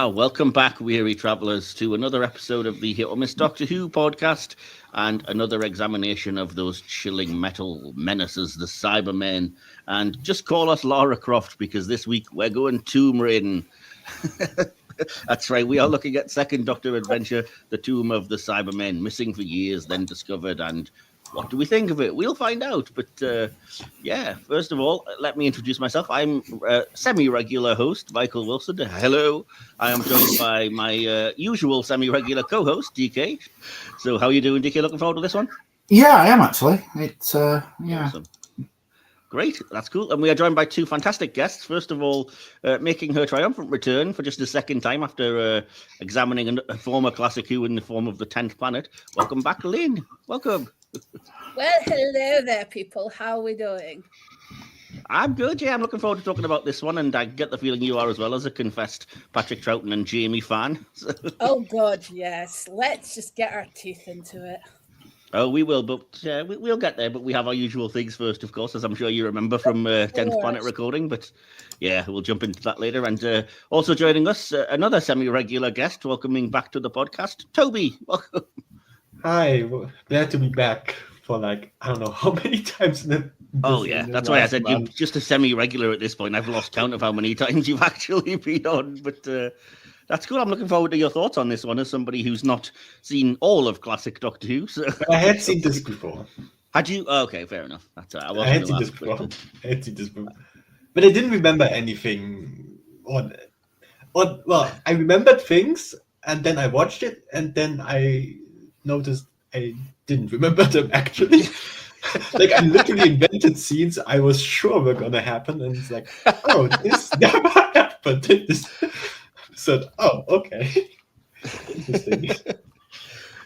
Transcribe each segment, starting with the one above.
Welcome back, weary travellers, to another episode of the Hit or Miss Doctor Who podcast and another examination of those chilling metal menaces, the Cybermen. And just call us Lara Croft, because this week we're going Tomb Raiding. That's right, we are looking at second Doctor adventure, the Tomb of the Cybermen, missing for years, then discovered, and what do we think of it? We'll find out. But first of all, let me introduce myself. I'm semi-regular host, Michael Wilson. Hello. I am joined by my usual semi-regular co-host, DK. So how are you doing, DK? Looking forward to this one? Yeah, I am actually. It's, yeah. Awesome. Great, that's cool. And we are joined by two fantastic guests. First of all, making her triumphant return for just the second time after examining a former classic Who in the form of the 10th planet. Welcome back, Lynn. Welcome. Well, hello there, people. How are we doing? I'm good, yeah. I'm looking forward to talking about this one, and I get the feeling you are as well, as a confessed Patrick Troughton and Jamie fan. Oh, God, yes. Let's just get our teeth into it. Oh, we will, but we'll get there. But we have our usual things first, of course, as I'm sure you remember from 10th Planet recording. But yeah, we'll jump into that later. And also joining us, another semi-regular guest, welcoming back to the podcast, Tobi. Welcome. Hi, glad to be back for I don't know how many times. Oh yeah, that's why I said you're just a semi-regular at this point. I've lost count of how many times you've actually been on, but that's cool. I'm looking forward to your thoughts on this one as somebody who's not seen all of classic Doctor Who. So. I had seen this before. Had you? Oh, okay, fair enough. That's I had seen this before. But I didn't remember anything. Well, I remembered things, and then I watched it, and then I noticed I didn't remember them actually. I literally invented scenes I was sure were gonna happen, and it's like, oh, this never happened. This said, oh, okay, interesting.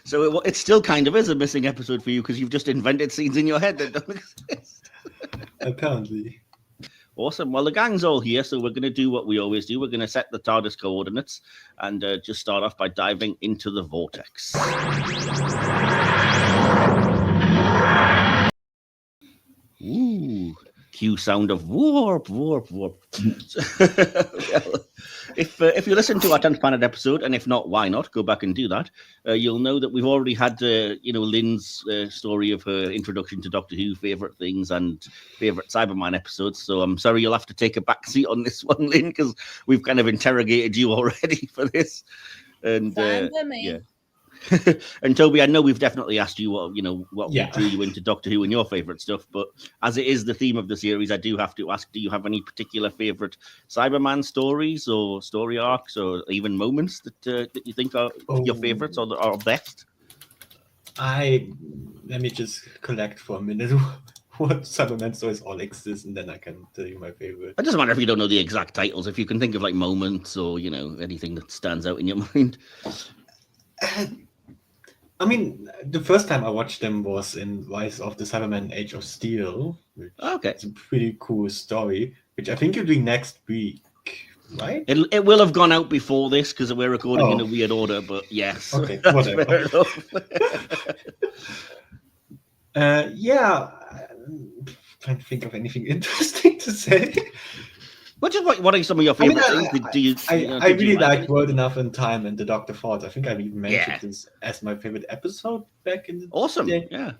So it still kind of is a missing episode for you because you've just invented scenes in your head that don't exist. Apparently. Awesome. Well, the gang's all here, so we're going to do what we always do. We're going to set the TARDIS coordinates and just start off by diving into the vortex. Ooh, cue sound of warp, warp, warp. Well, if you listen to our 10th Planet episode, and if not, why not? Go back and do that. You'll know that we've already had, Lynn's story of her introduction to Doctor Who, favourite things and favourite Cyberman episodes. So I'm sorry you'll have to take a back seat on this one, Lynn, because we've kind of interrogated you already for this. And yeah. And Tobi, I know we've definitely asked you what drew you into Doctor Who and your favourite stuff, but as it is the theme of the series, I do have to ask, do you have any particular favourite Cyberman stories or story arcs or even moments that you think are your favourites or are best? Let me just collect for a minute what Cyberman stories all exist, and then I can tell you my favourite. It doesn't matter if you don't know the exact titles, if you can think of moments or anything that stands out in your mind. I mean, the first time I watched them was in Rise of the Cybermen Age of Steel, which is a pretty cool story, which I think you're doing next week, right? It will have gone out before this because we're recording in a weird order, but yes. Okay, whatever. I'm trying to think of anything interesting to say. What are some of your favorite things? I really like World Enough and Time and the Dr. Ford. I think I've even mentioned this as my favorite episode back in the day. Yeah.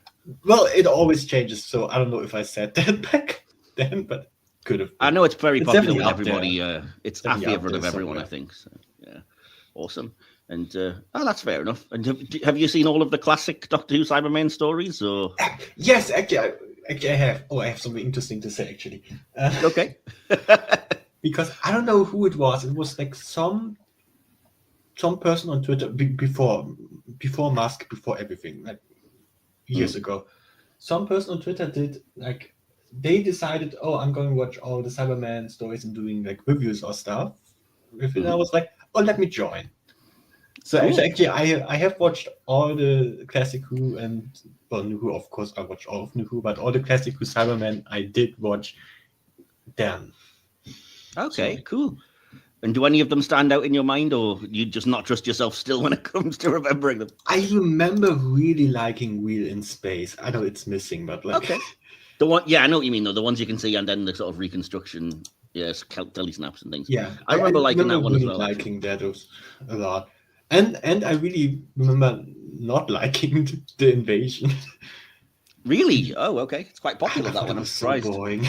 Well, it always changes, so I don't know if I said that back then, but could have. I know it's very popular with everybody. It's a favorite of everyone, I think. So, yeah. Awesome. And that's fair enough. And have you seen all of the classic Doctor Who Cybermen stories? Or yes, actually, I have. Oh, I have something interesting to say, actually. Okay. Because I don't know who it was. It was some person on Twitter before Musk, before everything, years ago. Some person on Twitter did they decided, I'm going to watch all the Cyberman stories and doing reviews or stuff. And I was like, let me join. So actually, I have watched all the classic Who and New Who. Of course, I watched all of New Who, but all the classic Who Cybermen I did watch then. Okay, cool. And do any of them stand out in your mind, or you just not trust yourself still when it comes to remembering them? I remember really liking Wheel in Space. I know it's missing, but okay. The one, I know what you mean though. The ones you can see, and then the sort of reconstruction yes, telesnaps and things. Yeah, I remember liking that one as really well. Liking that a lot, and I really remember not liking the invasion. Really? Oh, okay. It's quite popular, I that thought one. it I'm was so surprised. boring.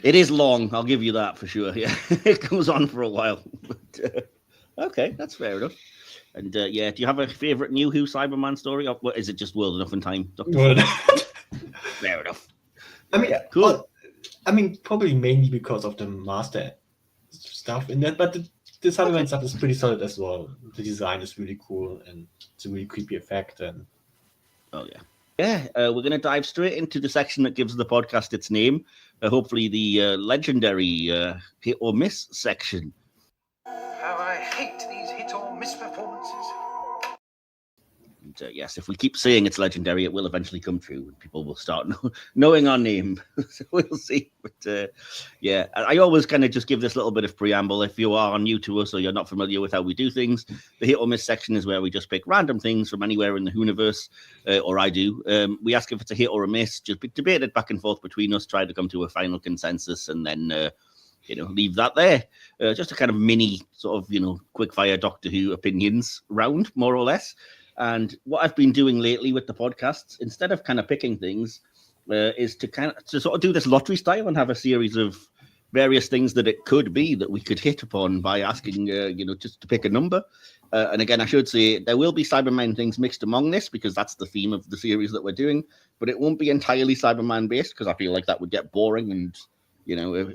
It is long, I'll give you that for sure. Yeah, it goes on for a while. But, okay, that's fair enough. And yeah, do you have a favourite new Who Cyberman story? Or what, is it just World Enough and Time? Well, Fair enough. I mean, Cool. probably mainly because of the master stuff in that, but the Cyberman stuff is pretty solid as well. The design is really cool, and it's a really creepy effect. And Oh, yeah. Yeah, we're going to dive straight into the section that gives the podcast its name. Hopefully the legendary hit or miss section. How I hate these hit or miss performances. And, yes, if we keep saying it's legendary, it will eventually come true, and people will start knowing our name. So we'll see. But yeah, I always kind of just give this little bit of preamble. If you are new to us or you're not familiar with how we do things, the hit or miss section is where we just pick random things from anywhere in the universe, or I do. We ask if it's a hit or a miss, just debate it back and forth between us, try to come to a final consensus, and then leave that there. Just a kind of mini sort of, quick fire Doctor Who opinions round, more or less. And what I've been doing lately with the podcasts, instead of kind of picking things, is to sort of do this lottery style and have a series of various things that it could be that we could hit upon by asking, just to pick a number. And again, I should say there will be Cyberman things mixed among this because that's the theme of the series that we're doing, but it won't be entirely Cyberman based because I feel like that would get boring, and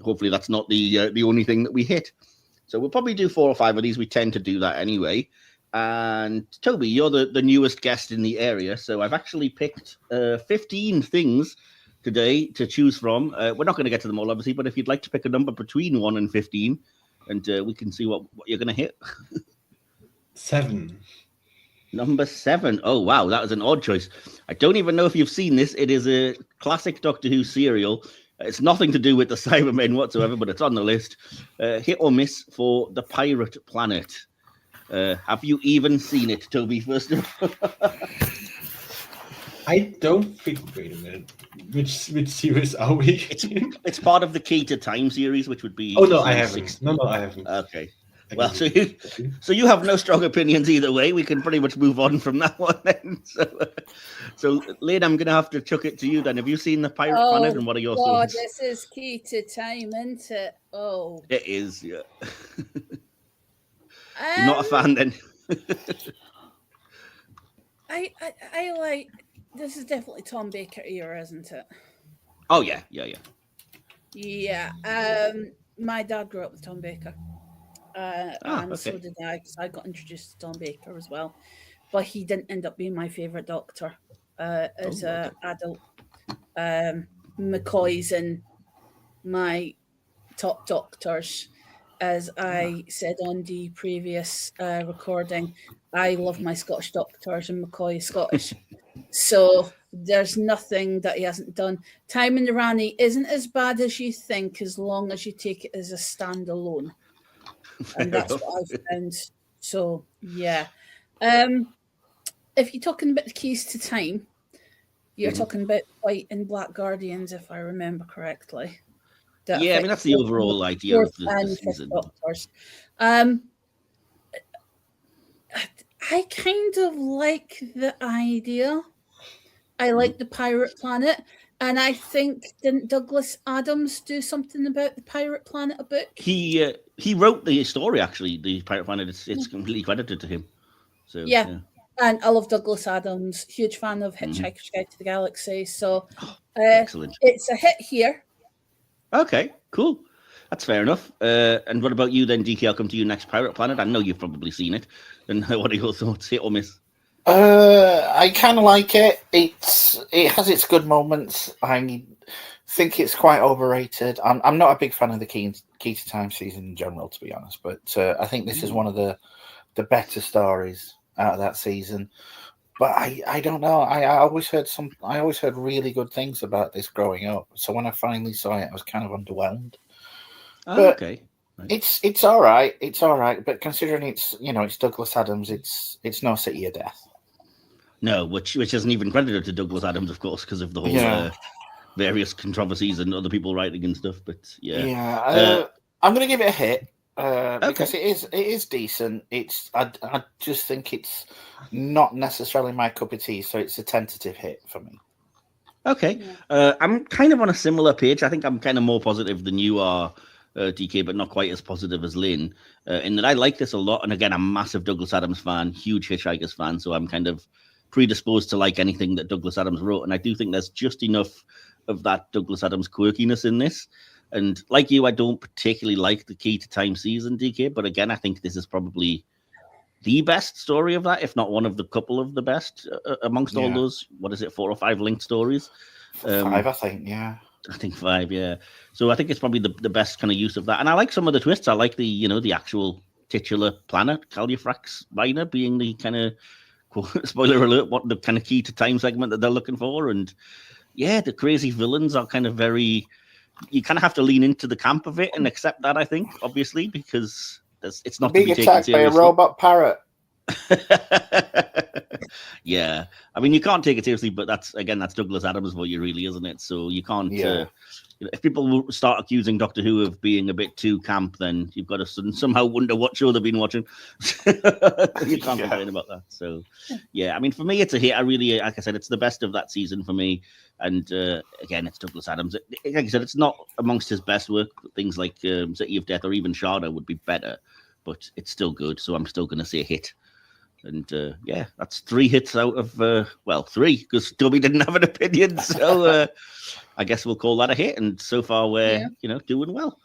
hopefully that's not the only thing that we hit. So we'll probably do 4 or 5 of these. We tend to do that anyway. And Toby, you're the newest guest in the area, so I've actually picked 15 things today to choose from. We're not going to get to them all, obviously, but if you'd like to pick a number between 1 and 15, and we can see what you're going to hit. 7. Number 7. Oh, wow, that was an odd choice. I don't even know if you've seen this. It is a classic Doctor Who serial. It's nothing to do with the Cybermen whatsoever, but it's on the list. Hit or miss for the Pirate Planet. Have you even seen it, Toby, first of all? I don't think. Wait a minute. Which series are we? It's part of the Key to Time series, which would be. Oh no, I haven't. No, I haven't. Okay. Well, so you have no strong opinions either way. We can pretty much move on from that one then. So Lynn, I'm going to have to chuck it to you then. Have you seen the Pirate Planet, and what are your thoughts? This is Key to Time, isn't it? Oh, it is. Yeah. You're not a fan then. I like. This is definitely Tom Baker era, isn't it? Oh yeah. Yeah. My dad grew up with Tom Baker, and so did I, because I got introduced to Tom Baker as well. But he didn't end up being my favorite Doctor as an adult. McCoy's and my top Doctors. As I said on the previous recording, I love my Scottish Doctors, and McCoy is Scottish. So there's nothing that he hasn't done. Time in the Rani isn't as bad as you think, as long as you take it as a standalone. And that's what I've found. So, yeah. If you're talking about the Keys to Time, you're talking about White and Black Guardians, if I remember correctly. Yeah, I mean, that's the overall idea of the season. Doctors. I kind of like the idea. I like the Pirate Planet. And I think, didn't Douglas Adams do something about the Pirate Planet, a book? He wrote the story, actually, the Pirate Planet. It's completely credited to him. So yeah. And I love Douglas Adams. Huge fan of Hitchhiker's Guide to the Galaxy. So excellent. It's a hit here. Okay, cool. That's fair enough. And what about you then, DK? I'll come to you next. Pirate Planet. I know you've probably seen it. And what are your thoughts? Hit or miss? I kind of like it. It has its good moments. I think it's quite overrated. I'm not a big fan of the Key to Time season in general, to be honest. But I think this is one of the better stories out of that season. But I don't know. I always heard really good things about this growing up. So when I finally saw it, I was kind of underwhelmed. Oh, okay. Right. It's all right. It's all right. But considering it's Douglas Adams, it's no City of Death. No, which isn't even credited to Douglas Adams, of course, because of the whole various controversies and other people writing and stuff. But I'm going to give it a hit because it is decent. I just think it's not necessarily my cup of tea, so it's a tentative hit for me. Okay, I'm kind of on a similar page. I think I'm kind of more positive than you are, DK, but not quite as positive as Lynn. In that I like this a lot, and again, I'm a massive Douglas Adams fan, huge Hitchhikers fan, so I'm kind of predisposed to like anything that Douglas Adams wrote, and I do think there's just enough of that Douglas Adams quirkiness in this. And like you, I don't particularly like the Key to Time season, DK, but again, I think this is probably the best story of that, if not one of the couple of the best amongst all those. What is it, 4 or 5 linked stories? 5, I think. Yeah, I think 5. Yeah, so I think it's probably the best kind of use of that. And I like some of the twists. I like the actual titular planet, Calufrax Minor, being the kind of spoiler alert, what the kind of Key to Time segment that they're looking for. And yeah, the crazy villains are kind of very. You kind of have to lean into the camp of it and accept that. I think, obviously, because. It's not being attacked by a robot parrot. Yeah, I mean, you can't take it seriously, but that's Douglas Adams for you, really, isn't it? So you can't. If people start accusing Doctor Who of being a bit too camp, then you've got to somehow wonder what show they've been watching. You can't complain about that. So, yeah, I mean, for me, it's a hit. I really, like I said, it's the best of that season for me. And again, it's Douglas Adams. Like I said, it's not amongst his best work. Things like City of Death or even Sharda would be better, but it's still good. So I'm still going to say hit. And that's 3 hits out of 3, because Toby didn't have an opinion. So I guess we'll call that a hit. And so far we're doing well.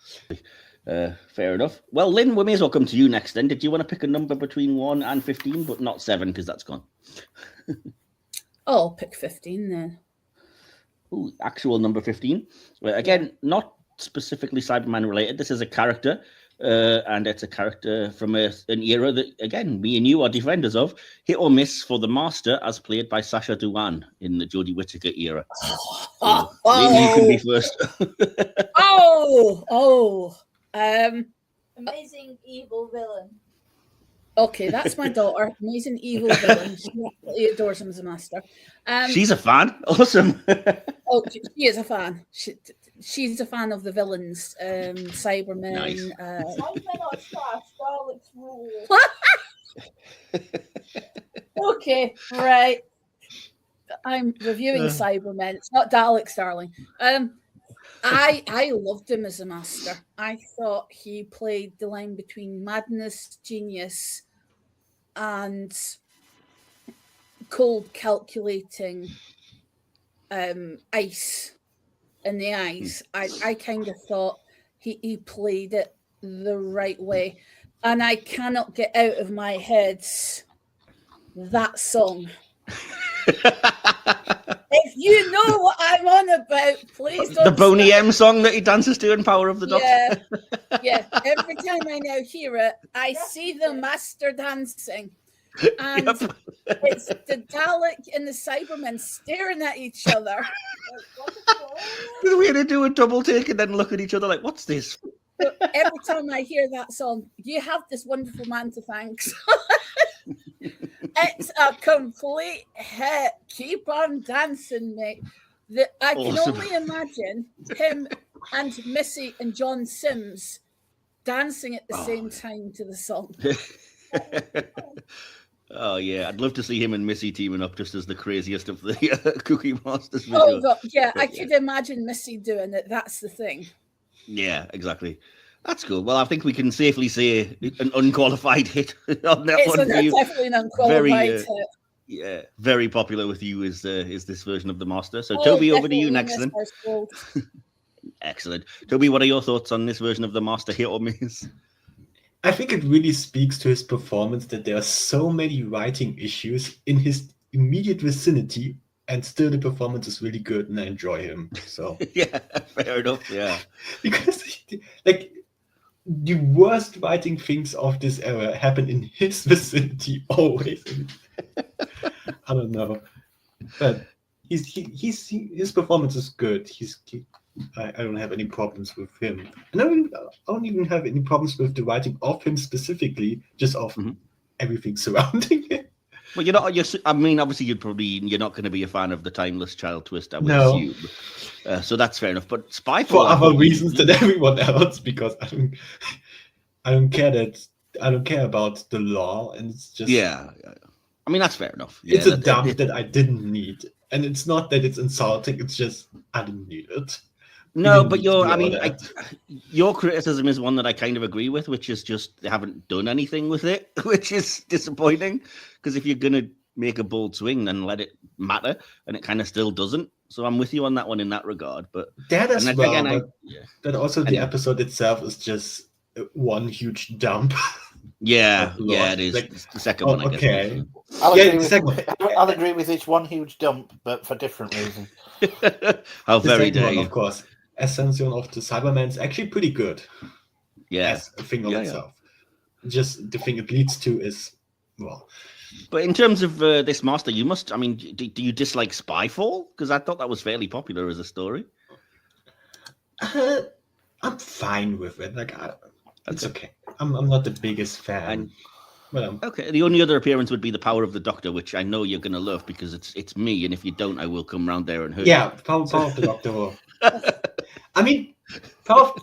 Fair enough. Well, Lynn, we may as well come to you next. Then, did you want to pick a number between 1 and 15, but not 7 because that's gone? I'll pick 15 then. Ooh, actual number 15. Well, again, not specifically Cyberman related. This is a character. And it's a character from an era that, again, me and you are defenders of. Hit or miss for the Master, as played by Sacha Dhawan in the Jodie Whittaker era. Maybe you can be first. Amazing evil villain. Okay, that's my daughter. Amazing evil villain. She absolutely adores him as a master. She's a fan. Awesome. She is a fan. She's a fan of the villains. Cybermen. Nice. Okay, right. I'm reviewing Cybermen. It's not Daleks, darling. I loved him as a master. I thought he played the line between madness, genius, and cold, calculating ice in the eyes. I kind of thought he played it the right way. And I cannot get out of my head that song. If you know what I'm on about, please don't. The Boney M song that he dances to in Power of the Doctor. Yeah. Every time I now hear it, I see the master dancing. And it's the Dalek and the Cybermen staring at each other. The way to do a double take and then look at each other like, what's this? So every time I hear that song, you have this wonderful man to thank. It's a complete hit. Keep on dancing, mate. I can only imagine him and Missy and John Sims dancing at the same time to the song. Oh yeah, I'd love to see him and Missy teaming up just as the craziest of the Cookie Monsters video. Oh God, yeah, I could imagine Missy doing it. That's the thing. Yeah, exactly. That's good. Well, I think we can safely say an unqualified hit on that one. It's definitely an unqualified hit. Yeah, very popular with you is this version of the Master. So, Toby, over to you next then. Excellent. Toby, what are your thoughts on this version of the Master, hit or miss? I think it really speaks to his performance that there are so many writing issues in his immediate vicinity, and still the performance is really good, and I enjoy him. So yeah, fair enough. Yeah, because like the worst writing things of this era happen in his vicinity always. I don't know, but his performance is good. I don't have any problems with him, and I don't even have any problems with the writing of him specifically, just of everything surrounding him. Well, you're not. I mean, obviously, you're not going to be a fan of the timeless child twist, I would No. assume. So that's fair enough. But Spyfall, For I other thought reasons than everyone else, because I don't care about the law, and it's just yeah. I mean, that's fair enough. it's Yeah, a dump that I didn't need, and it's not that it's insulting. It's just I didn't need it. We No, didn't but need to do I all mean, that. your criticism is one that I kind of agree with, which is just they haven't done anything with it, which is disappointing. Because if you're gonna make a bold swing, then let it matter, and it kind of still doesn't. So I'm with you on that one in that regard. But That as and well, again, but that also the Anyway. episode itself is just one huge dump. yeah, Oh, yeah, Lord. it is. Like, the second one, I guess. okay. I'll Yeah, agree the with second I'll agree with it's one huge dump, but for different reasons. How The very second dare one, you? of course, Ascension of the Cybermen is actually pretty good Yeah, as a thing of Yeah. itself. Just the thing it leads to is, well, But in terms of this master, you must. I mean, do you dislike Spyfall? Because I thought that was fairly popular as a story. I'm fine with it. Like, it's okay. I'm not the biggest fan. And Well, okay, the only other appearance would be the Power of the Doctor, which I know you're going to love because it's me, and if you don't, I will come round there and hurt. yeah, Power of the Doctor. I mean, Power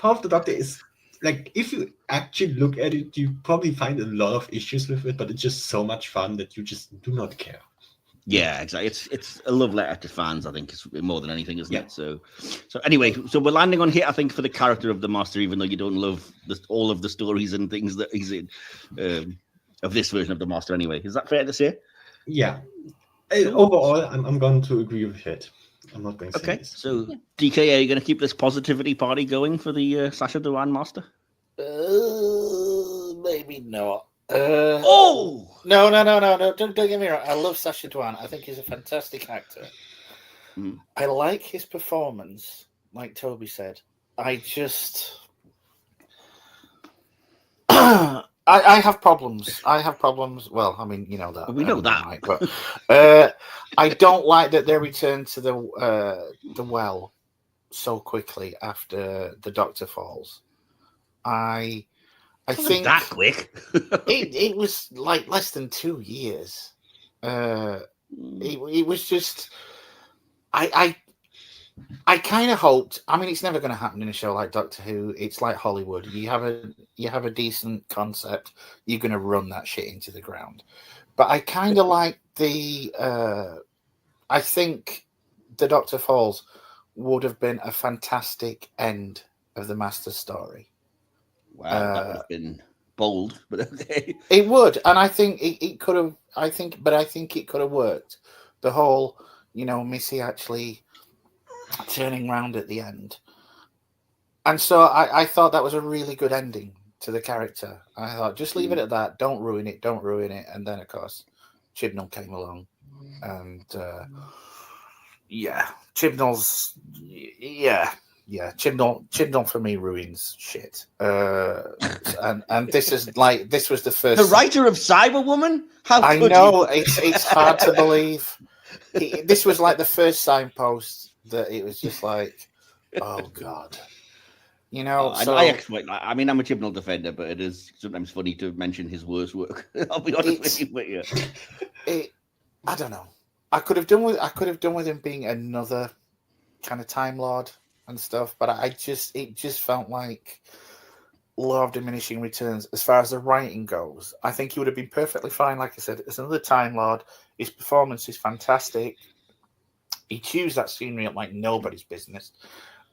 of the Doctor is like, if you actually look at it, you probably find a lot of issues with it, but it's just so much fun that you just do not care. Yeah, exactly. It's a love letter to fans, I think, it's more than anything, isn't Yeah. it? So anyway, so we're landing on here, I think, for the character of the Master, even though you don't love all of the stories and things that he's in of this version of the Master. Anyway, is that fair to say? Yeah. Overall, I'm going to agree with it. I'm not going to say Okay, this. so DK, are you going to keep this positivity party going for the Sasha Dewan Master? Maybe not. Oh! No! Don't get me wrong. I love Sacha Dhawan. I think he's a fantastic actor. Mm. I like his performance, like Toby said. I just, I have problems. Well, I mean, you know that. We know that. Right? But I don't like that they return to the well so quickly after the Doctor falls. I think that quick. it was like less than 2 years. It was just I kind of hoped. I mean, it's never going to happen in a show like Doctor Who. It's like Hollywood. You have a decent concept, you're going to run that shit into the ground. But I kind of like the. I think the Doctor Falls would have been a fantastic end of the Master's story. Wow, that would have been bold, but okay. It would, and I think it could have. I think it could have worked. The whole, Missy actually turning round at the end, and so I thought that was a really good ending to the character. I thought just leave it at that. Don't ruin it. And then of course, Chibnall came along, and Chibnall's Chibnall for me ruins shit. And this was the first. The writer of Cyberwoman? How I could know you? it's hard to believe. This was like the first signpost that it was just like, oh god, So, I mean, I'm a Chibnall defender, but it is sometimes funny to mention his worst work. I'll be honest with you, but yeah. I don't know. I could have done with him being another kind of Time Lord and stuff, but it just felt like law of diminishing returns as far as the writing goes. I think he would have been perfectly fine, like I said, as another Time Lord. His performance is fantastic. He chews that scenery up like nobody's business,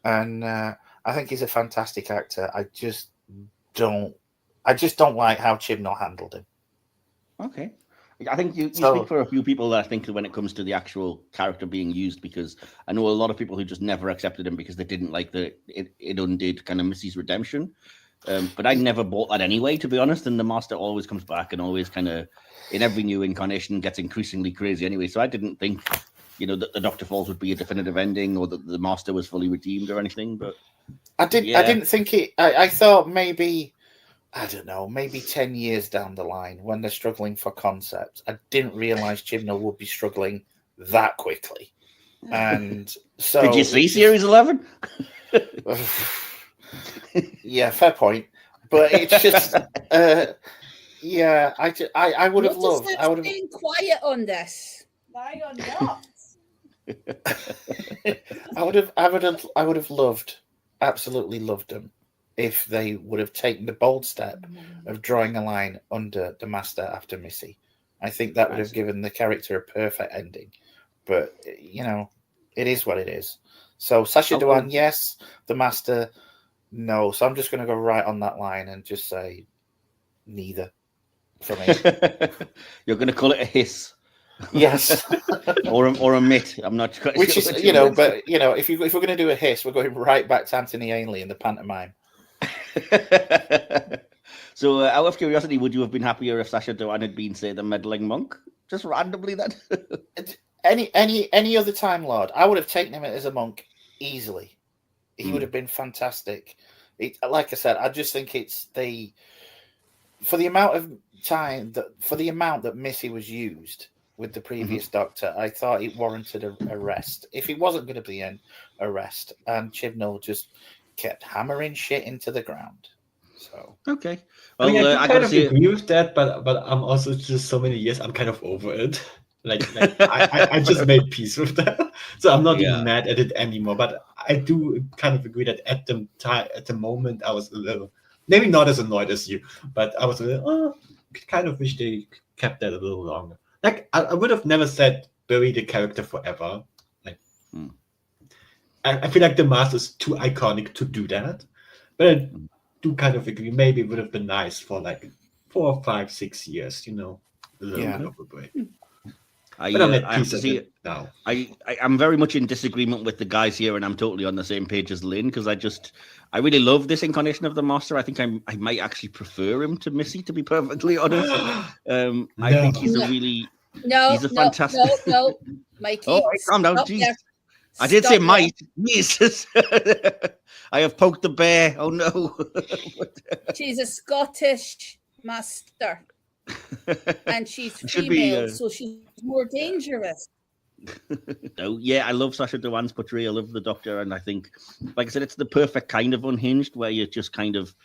and I think he's a fantastic actor. I just don't like how Chibnall handled him. Okay. I think you speak for a few people that I think when it comes to the actual character being used, because I know a lot of people who just never accepted him because they didn't like it undid kind of Missy's redemption. But I never bought that anyway, to be honest. And the Master always comes back and always kind of, in every new incarnation, gets increasingly crazy anyway. So I didn't think, that the Doctor Falls would be a definitive ending or that the Master was fully redeemed or anything. But I didn't think it. I thought maybe, I don't know, maybe 10 years down the line when they're struggling for concepts. I didn't realize Chibnall would be struggling that quickly. And so, did you see Series 11? Yeah, fair point. But it's just, Yeah, I would have Notice loved. that I would have. staying quiet on this. Now you're not. I would have loved, absolutely loved them if they would have taken the bold step of drawing a line under the Master after Missy. I think that would have given the character a perfect ending. But you know, it is what it is. So Sacha Dhawan, yes. The Master, no. So I'm just going to go right on that line and just say neither for me. You're going to call it a hiss. Yes. or a mitt. I'm not quite Which sure is, you know, but you know, if we're going to do a hiss, we're going right back to Anthony Ainley in the pantomime. So, out of curiosity, would you have been happier if Sacha Dhawan had been, say, the meddling monk? Just randomly, then? Any other Time Lord, I would have taken him as a monk easily. He would have been fantastic. Like I said, I just think it's for the amount that Missy was used with the previous Doctor, I thought it warranted a rest. If it wasn't going to be a rest, and Chibnall just kept hammering shit into the ground. So okay, well, I mean, I kind of see agree with that, but I'm also just so many years. I'm kind of over it. Like I just made peace with that, so I'm not even mad at it anymore. But I do kind of agree that at the moment, I was a little, maybe not as annoyed as you, but I was a little, kind of wish they kept that a little longer. Like I would have never said bury the character forever. Like I feel like the Master is too iconic to do that, but I do kind of agree. Maybe it would have been nice for like 4, 5, 6 years, you know, a little bit of a break. But I'm at peace with it now. I'm very much in disagreement with the guys here, and I'm totally on the same page as Lynn, because I really love this incarnation of the Master. I think I might actually prefer him to Missy, to be perfectly honest. I think he's he's a fantastic. No, Mikey. Oh, calm down, jeez. I did say might. Jesus. I have poked the bear. Oh no. She's a Scottish Master. And she's female, so she's more dangerous. No, yeah, I love Sacha Dhawan's portrayal of the Doctor, and I think, like I said, it's the perfect kind of unhinged, where you just kind of,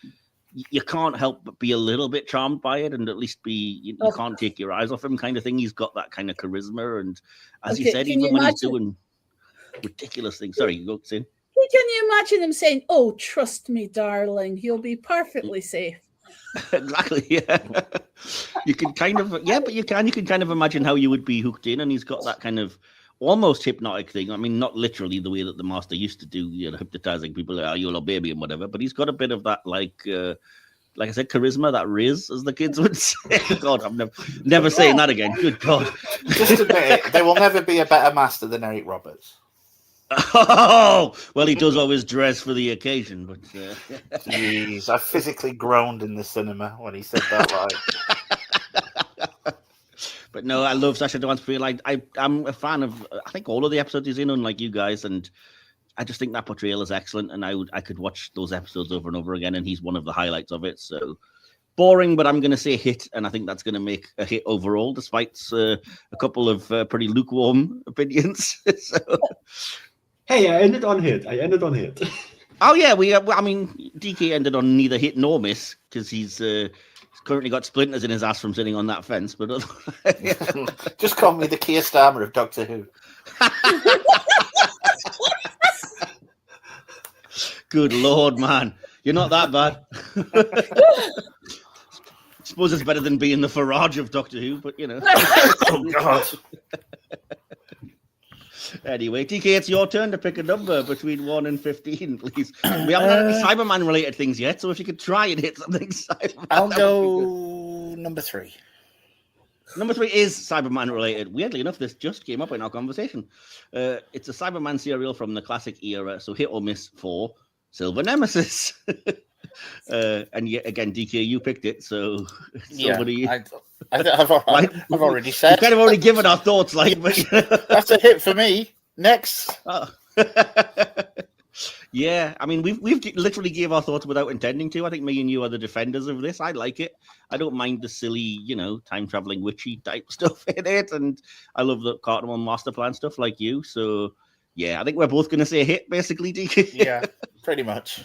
you can't help but be a little bit charmed by it, and at least you can't take your eyes off him, kind of thing. He's got that kind of charisma, and as you said, even when he's doing ridiculous things. Sorry, you go, Sin. Can you imagine him saying, "Oh, trust me, darling, you'll be perfectly safe"? Exactly, yeah. You can kind of, but you can kind of imagine how you would be hooked in, and he's got that kind of almost hypnotic thing. I mean, not literally the way that the Master used to do, you know, hypnotizing people, you'll obey me and whatever, but he's got a bit of that, like I said, charisma, that riz, as the kids would say. God, I'm never saying that again. Good God. Just admit it, there will never be a better Master than Eric Roberts. Oh, well, he does always dress for the occasion, but jeez, I physically groaned in the cinema when he said that line. But no, I love Sacha Dhawan's portrayal. I'm a fan of, I think, all of the episodes he's in, unlike you guys, and I just think that portrayal is excellent, and I could watch those episodes over and over again, and he's one of the highlights of it. So boring, but I'm going to say hit, and I think that's going to make a hit overall, despite a couple of pretty lukewarm opinions. So. Hey, I ended on hit. Oh yeah, DK ended on neither hit nor miss, because he's currently got splinters in his ass from sitting on that fence. But just call me the Keir Starmer of Doctor Who. Good Lord, man, you're not that bad. Suppose it's better than being the Farage of Doctor Who, but you know. Oh God. Anyway, DK, it's your turn to pick a number between 1 and 15, please. We haven't had any Cyberman related things yet, so if you could try and hit something Cyberman. I'll go number 3. Number 3 is Cyberman related. Weirdly enough, this just came up in our conversation. It's a Cyberman serial from the classic era, so hit or miss for Silver Nemesis. And yet again, DK, you picked it, so somebody. I've already said. We've kind of already given our thoughts, like, but that's a hit for me. Next. Oh. Yeah, I mean, we've literally gave our thoughts without intending to. I think me and you are the defenders of this. I like it. I don't mind the silly, you know, time traveling witchy type stuff in it, and I love the Cartman master plan stuff like you. So yeah, I think we're both going to say hit, basically, DK. Yeah, pretty much.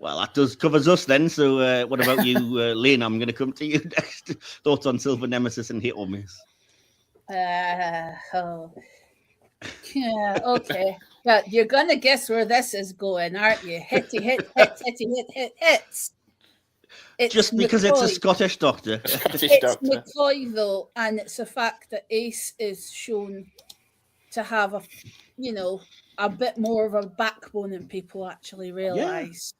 Well, that covers us then. So, what about you, Lynn? I'm going to come to you next. Thoughts on Silver Nemesis and hit or miss? Yeah, okay. But you're going to guess where this is going, aren't you? Hits. It's just because McCoy. It's a Scottish doctor. It's McCoy, though, and it's a fact that Ace is shown to have a bit more of a backbone than people actually realise.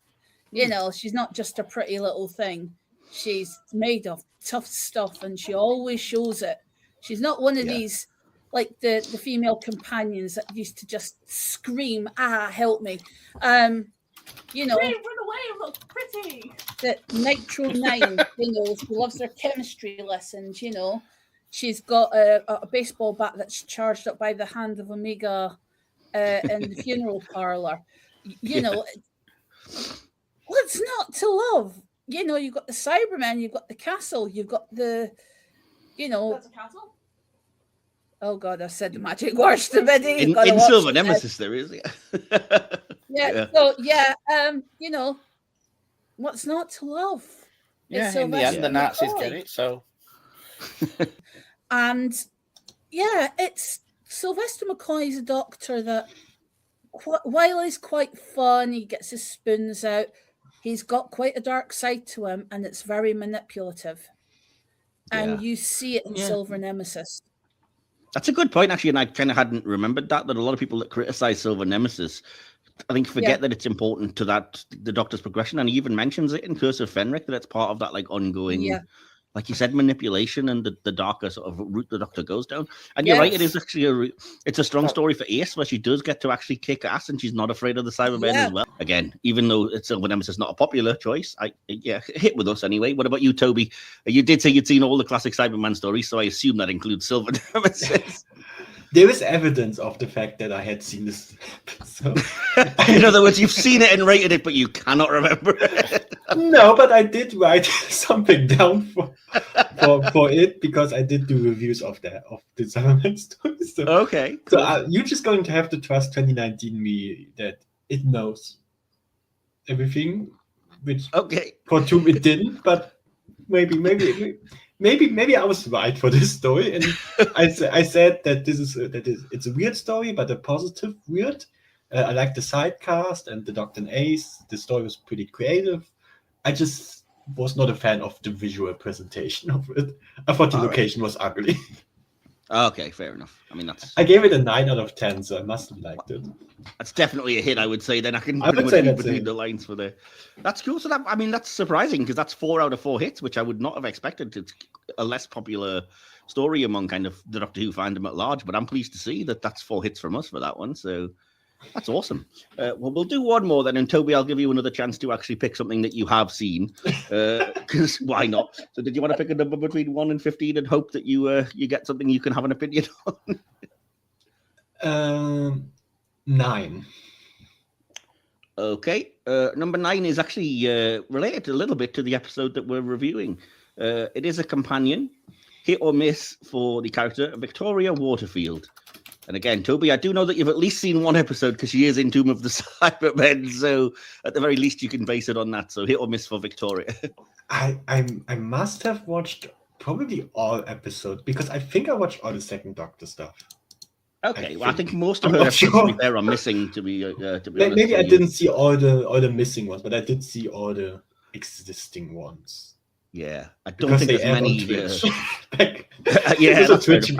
She's not just a pretty little thing. She's made of tough stuff, and she always shows it. She's not one of these, like the female companions that used to just scream, help me. Run away, look pretty. The Nitro 9, she loves her chemistry lessons, She's got a baseball bat that's charged up by the hand of Omega in the funeral parlor. What's not to love? You've got the Cybermen, you've got the castle, you've got the, That's a castle? Oh God, I said the magic words to Biddy. In Silver Nemesis, there is, So what's not to love? Yeah, in the end, the Nazis get it. So, and it's Sylvester McCoy's a doctor that, while he's quite fun, he gets his spoons out. He's got quite a dark side to him, and it's very manipulative. And you see it in Silver Nemesis. That's a good point, actually, and I kind of hadn't remembered that a lot of people that criticize Silver Nemesis, I think, forget that it's important to the Doctor's progression, and he even mentions it in Curse of Fenric, that it's part of that ongoing, like you said, manipulation and the darker sort of route the Doctor goes down. And you're right, it is actually it's a strong story for Ace, where she does get to actually kick ass, and she's not afraid of the Cybermen as well. Again, even though Silver Nemesis is not a popular choice, hit with us anyway. What about you, Toby? You did say you'd seen all the classic Cyberman stories, so I assume that includes Silver Nemesis. There is evidence of the fact that I had seen this. So, in other words, you've seen it and rated it, but you cannot remember it. No, but I did write something down for it, because I did do reviews of the Cyberman story. So, okay. Cool. So you're just going to have to trust 2019 me that it knows everything, which for Tomb it didn't, but maybe I was right for this story, and I said that it's a weird story, but a positive weird. I like the side cast and the Doctor and Ace. The story was pretty creative. I just was not a fan of the visual presentation of it. I thought the location was ugly. Okay, fair enough. I mean, I gave it a 9 out of 10, so I must have liked it. That's definitely a hit, I would say. Then I would say between the lines for there. That's cool. So that's surprising, because that's 4 out of 4 hits, which I would not have expected. It's a less popular story among kind of the Doctor Who fandom at large, but I'm pleased to see that that's 4 hits from us for that one. So that's awesome. Well, we'll do one more then, and Toby, I'll give you another chance to actually pick something that you have seen, because why not? So, did you want to pick a number between 1 and 15 and hope that you get something you can have an opinion on? 9. Okay, number 9 is actually related a little bit to the episode that we're reviewing. It is a companion, hit or miss for the character Victoria Waterfield. And again, Toby, I do know that you've at least seen one episode, because she is in Tomb of the Cybermen, so at the very least you can base it on that. So hit or miss for Victoria. I must have watched probably all episodes, because I think I watched all the Second Doctor stuff. Okay, I think most of her episodes to be fair are missing. To be honest, maybe I didn't see all the missing ones, but I did see all the existing ones. Yeah, I don't think there's many. Yeah, that's Twitch.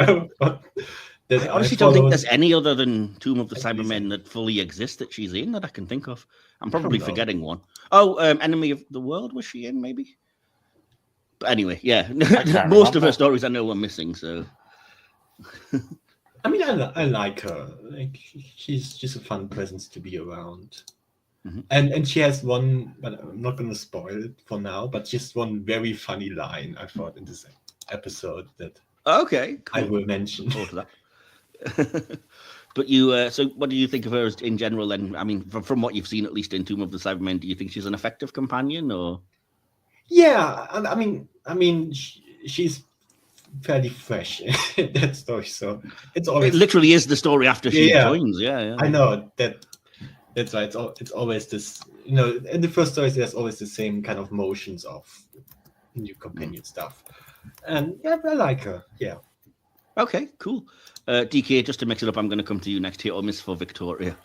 I honestly don't think there's any other than Tomb of the Cybermen that fully exists that she's in that I can think of. I'm probably forgetting one. Oh, Enemy of the World, was she in, maybe? But anyway, yeah. Most of her stories I know are missing, so... I mean, I like her. Like, she's just a fun presence to be around. Mm-hmm. And she has one, but I'm not going to spoil it for now, but just one very funny line, I thought, in this episode that cool. I will mention. That. But you, so what do you think of her in general then? I mean, from what you've seen, at least in Tomb of the Cybermen, do you think she's an effective companion, or? Yeah, I mean, she's fairly fresh in that story, so it's always... It literally is the story after she joins, yeah. I know that That's right. It's always this, in the first stories, there's always the same kind of motions of new companion stuff. And yeah, I like her. Yeah. Okay, cool. DK, just to mix it up, I'm going to come to you next. Hit or miss for Victoria?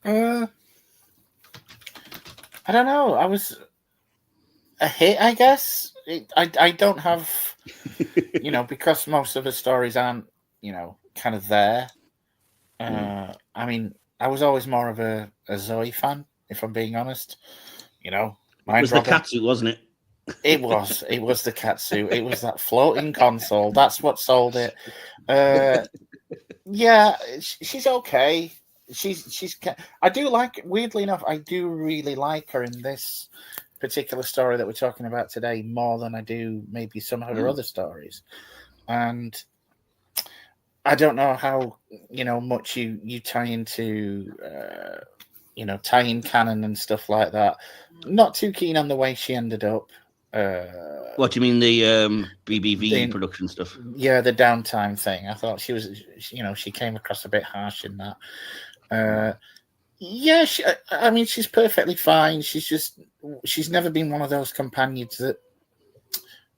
I don't know. I was a hit, I guess. I don't have, because most of the stories aren't, kind of there. I mean, I was always more of a Zoe fan, if I'm being honest. It was the catsuit, wasn't it? It was the catsuit. It was that floating console. That's what sold it. Yeah, she's okay. She's. I do like. Weirdly enough, I do really like her in this particular story that we're talking about today more than I do maybe some of her other stories. And I don't know how much you tie into tie-in canon and stuff like that. Not too keen on the way she ended up. What do you mean, the BBV production stuff? Yeah, the downtime thing. I thought she was, she came across a bit harsh in that. Yeah, I mean, she's perfectly fine. She's never been one of those companions that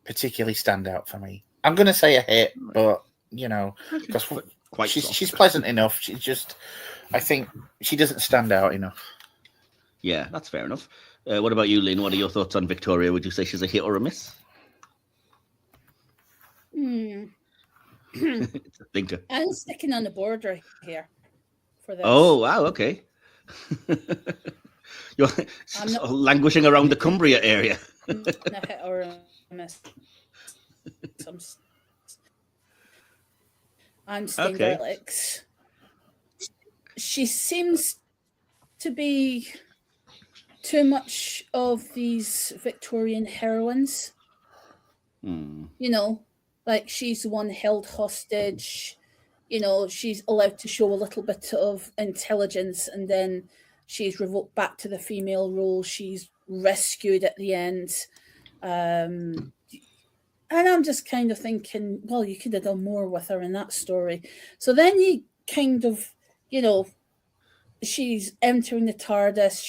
particularly stand out for me. I'm going to say a hit, but because she's pleasant enough. I think she doesn't stand out enough. Yeah, that's fair enough. What about you, Lynn? What are your thoughts on Victoria? Would you say she's a hit or a miss? It's a thinker. I'm sticking on the border here for this. Oh, wow, okay. You're languishing around the Cumbria area. A hit or a miss. I'm staying Alex. She seems to be too much of these Victorian heroines. Like she's the one held hostage. She's allowed to show a little bit of intelligence, and then she's revoked back to the female role. She's rescued at the end. And I'm just kind of thinking, well, you could have done more with her in that story. So then you kind of, she's entering the TARDIS.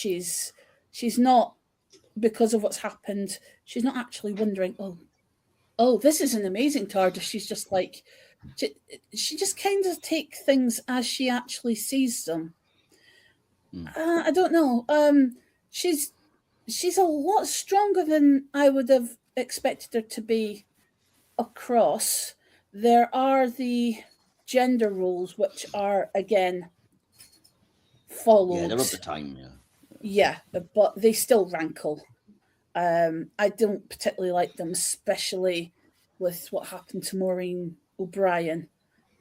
She's not, because of what's happened, she's not actually wondering, oh, this is an amazing TARDIS. She's just like, she just kind of takes things as she actually sees them. I don't know. She's a lot stronger than I would have expected her to be across. There are the gender roles, which are, again, followed. Yeah, they're up the time, Yeah, but they still rankle. I don't particularly like them, especially with what happened to Maureen O'Brien.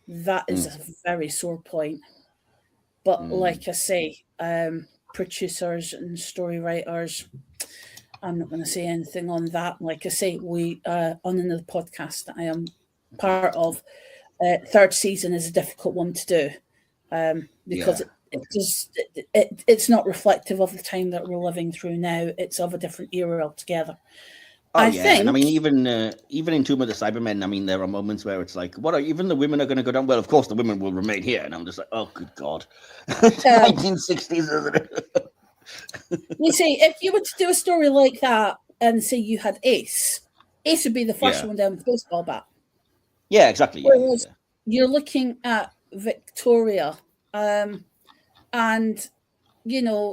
That is a very sore point. But like I say, producers and story writers, I'm not going to say anything on that. Like I say, we on another podcast that I am part of, third season is a difficult one to do because it's not reflective of the time that we're living through now. It's of a different era altogether. I think. And I mean, even in Tomb of the Cybermen, I mean, there are moments where it's like, even the women are going to go down? Well, of course, the women will remain here. And I'm just like, oh, good God. 1960s, isn't it? You see, if you were to do a story like that and say you had Ace would be the first one down with the baseball bat. Yeah, exactly. Whereas you're looking at Victoria, and,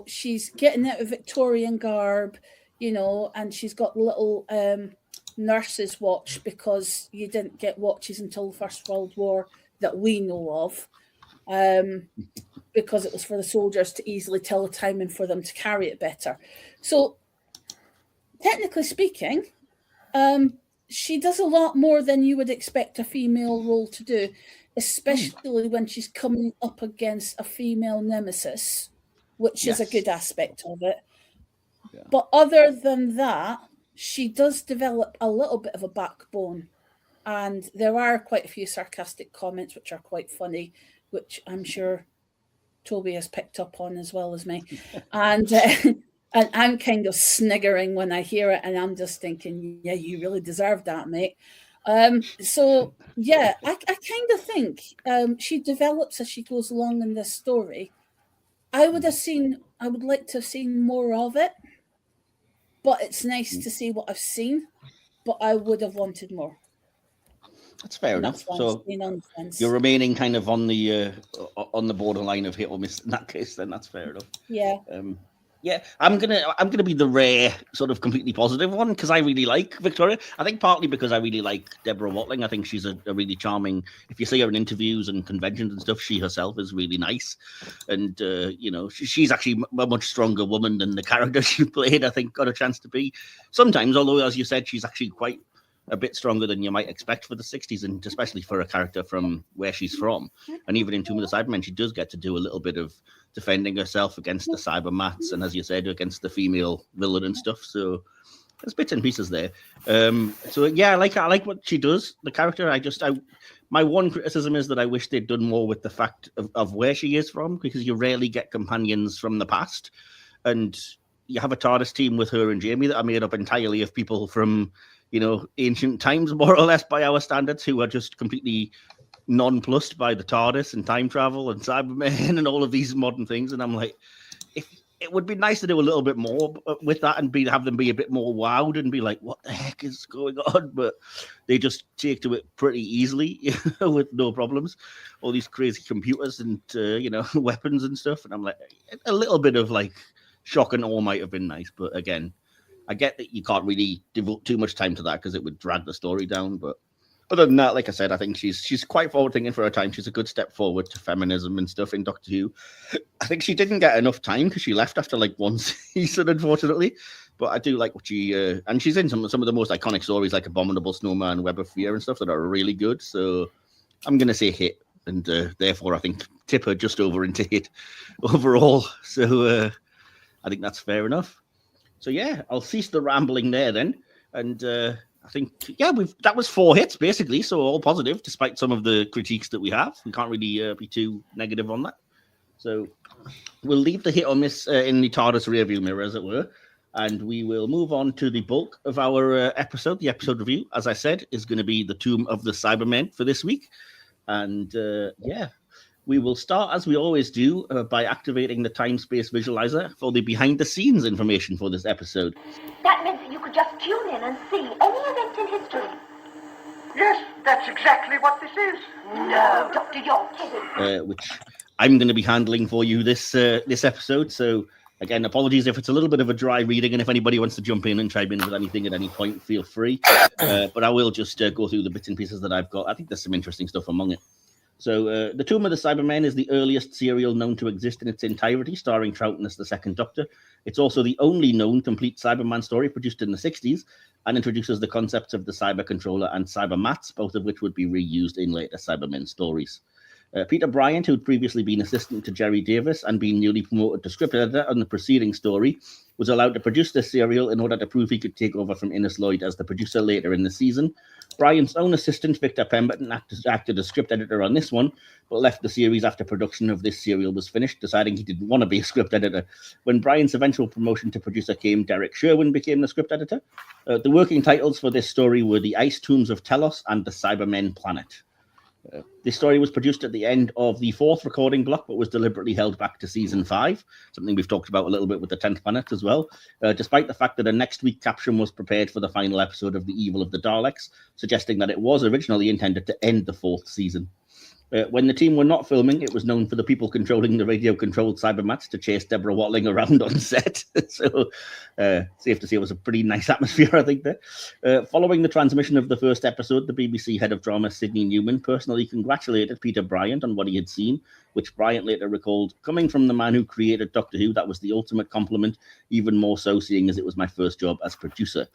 she's getting out of Victorian garb, and she's got little nurse's watch because you didn't get watches until the First World War that we know of. Because it was for the soldiers to easily tell the time and for them to carry it better. So, technically speaking, she does a lot more than you would expect a female role to do, especially when she's coming up against a female nemesis, which is a good aspect of it. Yeah. But other than that, she does develop a little bit of a backbone. And there are quite a few sarcastic comments, which are quite funny, which I'm sure Tobi has picked up on as well as me. And I'm kind of sniggering when I hear it, and I'm just thinking, yeah, you really deserve that, mate. So, I kind of think she develops as she goes along in this story. I would like to have seen more of it, but it's nice to see what I've seen, but I would have wanted more. That's fair And enough. that's why I'm So staying on the fence. you're remaining kind of on the borderline of hit or miss in that case. Then that's fair enough. Yeah. Yeah, I'm gonna be the rare sort of completely positive one because I really like Victoria. I think partly because I really like Deborah Watling. I think she's a really charming. If you see her in interviews and conventions and stuff, she herself is really nice, and you know she's actually a much stronger woman than the character she played. I think got a chance to be sometimes, although as you said, she's actually quite a bit stronger than you might expect for the 60s, and especially for a character from where she's from. And even in Tomb of the Cybermen, she does get to do a little bit of defending herself against the Cybermats, and as you said, against the female villain and stuff. So there's bits and pieces there. So yeah, I like what she does. The character, my one criticism is that I wish they'd done more with the fact of where she is from, because you rarely get companions from the past, and you have a TARDIS team with her and Jamie that are made up entirely of people from, you know, ancient times, more or less by our standards, who are just completely nonplussed by the TARDIS and time travel and Cybermen and all of these modern things. And I'm like, if it would be nice to do a little bit more with that and have them be a bit more wowed and be like, what the heck is going on? But they just take to it pretty easily with no problems. All these crazy computers and, you know, weapons and stuff. And I'm like, a little bit of like shock and awe might have been nice. But again, I get that you can't really devote too much time to that because it would drag the story down. But other than that, like I said, I think she's quite forward thinking for her time. She's a good step forward to feminism and stuff in Doctor Who. I think she didn't get enough time because she left after like one season, unfortunately. But I do like what she and she's in some of the most iconic stories like Abominable Snowman, Web of Fear and stuff that are really good. So I'm gonna say hit, and therefore I think tip her just over into hit overall. So I think that's fair enough. So yeah, I'll cease the rambling there then, and I think that was 4 hits basically, so all positive despite some of the critiques that we have. We can't really be too negative on that. So we'll leave the hit or miss in the TARDIS rearview mirror, as it were, and we will move on to the bulk of our episode. The episode review, as I said, is going to be the Tomb of the Cybermen for this week, and we will start, as we always do, by activating the time-space visualizer for the behind-the-scenes information for this episode. That meant that you could just tune in and see any event in history. Yes, that's exactly what this is. No, Doctor, you're kidding. Which I'm going to be handling for you this episode. So, again, apologies if it's a little bit of a dry reading, and if anybody wants to jump in and chime in with anything at any point, feel free. But I will just go through the bits and pieces that I've got. I think there's some interesting stuff among it. So, The Tomb of the Cybermen is the earliest serial known to exist in its entirety, starring Troughton as the Second Doctor. It's also the only known complete Cyberman story produced in the 60s, and introduces the concepts of the Cyber Controller and Cybermats, both of which would be reused in later Cybermen stories. Peter Bryant, who'd previously been assistant to Jerry Davis and been newly promoted to script editor on the Proceedings story, was allowed to produce this serial in order to prove he could take over from Innes Lloyd as the producer later in the season. Bryant's own assistant, Victor Pemberton, acted as script editor on this one, but left the series after production of this serial was finished, deciding he didn't want to be a script editor. When Bryant's eventual promotion to producer came, Derek Sherwin became the script editor. The working titles for this story were The Ice Tombs of Telos and The Cybermen Planet. This story was produced at the end of the 4th recording block, but was deliberately held back to season 5, something we've talked about a little bit with the 10th planet as well, despite the fact that a next week caption was prepared for the final episode of The Evil of the Daleks, suggesting that it was originally intended to end the 4th season. When the team were not filming, it was known for the people controlling the radio-controlled Cybermats to chase Deborah Watling around on set. So, safe to say it was a pretty nice atmosphere, I think, there. Following the transmission of the first episode, the BBC head of drama, Sidney Newman, personally congratulated Peter Bryant on what he had seen, which Bryant later recalled, "Coming from the man who created Doctor Who, that was the ultimate compliment, even more so seeing as it was my first job as producer."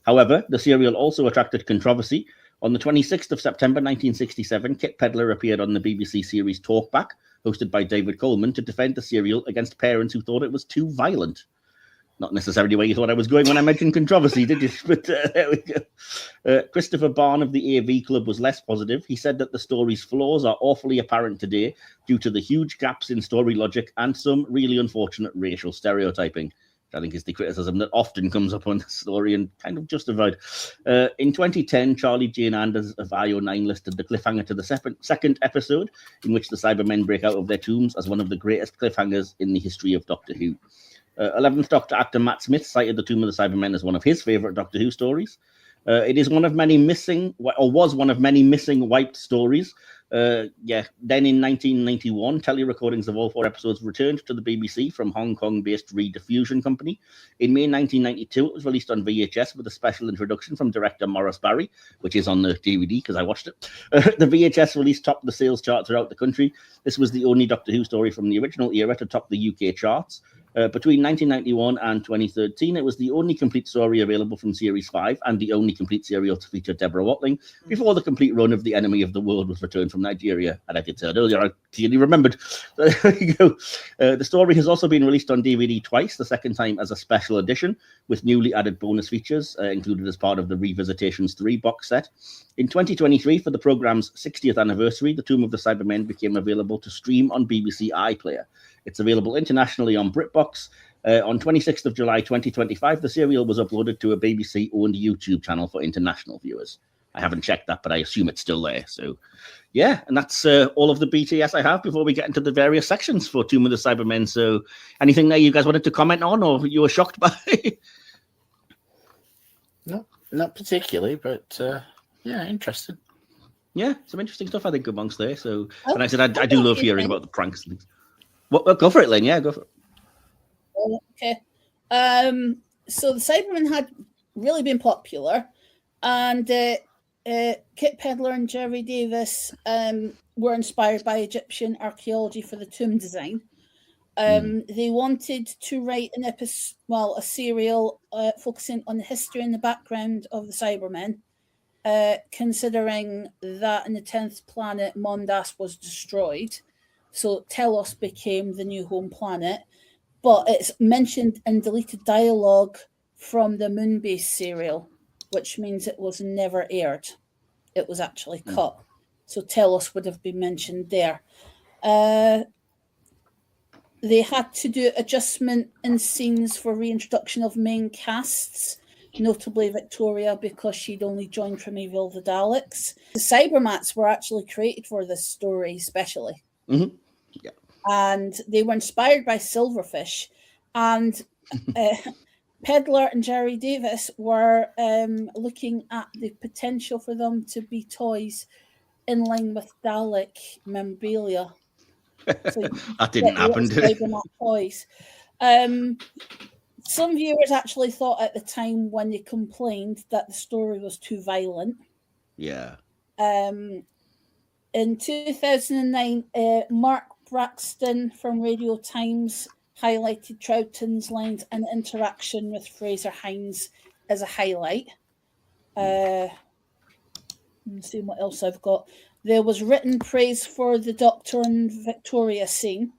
However, the serial also attracted controversy. On the 26th of September 1967, Kit Pedler appeared on the BBC series Talkback, hosted by David Coleman, to defend the serial against parents who thought it was too violent. Not necessarily where you thought I was going when I mentioned controversy, did you? But there we go. Christopher Barn of the AV Club was less positive. He said that the story's flaws are awfully apparent today due to the huge gaps in story logic and some really unfortunate racial stereotyping. I think is the criticism that often comes up on the story and kind of justified. In 2010, Charlie Jane Anders of IO9 listed the cliffhanger to the second episode, in which the Cybermen break out of their tombs, as one of the greatest cliffhangers in the history of Doctor Who. 11th Doctor actor Matt Smith cited the Tomb of the Cybermen as one of his favourite Doctor Who stories. It is one of many missing, or was one of many missing wiped stories. Then in 1991, tele-recordings of all 4 episodes returned to the BBC from Hong Kong-based Rediffusion Company. In May 1992, it was released on VHS with a special introduction from director Maurice Barry, which is on the DVD because I watched it. The VHS release topped the sales chart throughout the country. This was the only Doctor Who story from the original era to top the UK charts. Between 1991 and 2013, it was the only complete story available from Series 5 and the only complete serial to feature Deborah Watling before the complete run of The Enemy of the World was returned from Nigeria. And I did say it earlier, I clearly remembered. There you go. The story has also been released on DVD twice, the second time as a special edition with newly added bonus features included as part of the Revisitations 3 box set. In 2023, for the programme's 60th anniversary, The Tomb of the Cybermen became available to stream on BBC iPlayer. It's available internationally on BritBox. On 26th of July 2025, the serial was uploaded to a BBC-owned YouTube channel for international viewers. I haven't checked that, but I assume it's still there. So, yeah, and that's all of the BTS I have before we get into the various sections for Tomb of the Cybermen. So, anything there you guys wanted to comment on, or you were shocked by? No, not particularly, but yeah, interesting. Yeah, some interesting stuff I think amongst there. So, and I said I do love hearing about the pranks and things. Well, go for it, Lynn. Yeah, go for it. Okay. So the Cybermen had really been popular, and Kit Pedler and Jerry Davis were inspired by Egyptian archaeology for the tomb design. They wanted to write a serial focusing on the history and the background of the Cybermen, considering that in the 10th planet, Mondas was destroyed. So Telos became the new home planet, but it's mentioned in deleted dialogue from the Moonbase serial, which means it was never aired. It was actually cut. So Telos would have been mentioned there. They had to do adjustment in scenes for reintroduction of main casts, notably Victoria, because she'd only joined from Evil the Daleks. The Cybermats were actually created for this story especially. Mm-hmm. Yeah. And they were inspired by Silverfish. And Pedler and Jerry Davis were looking at the potential for them to be toys in line with Dalek memorabilia. So that didn't happen, did it? Toys. Some viewers actually thought at the time when they complained that the story was too violent. Yeah. In 2009, Mark Braxton from Radio Times highlighted Troughton's lines and interaction with Fraser Hines as a highlight. Let's see what else I've got. There was written praise for the Doctor and Victoria scene.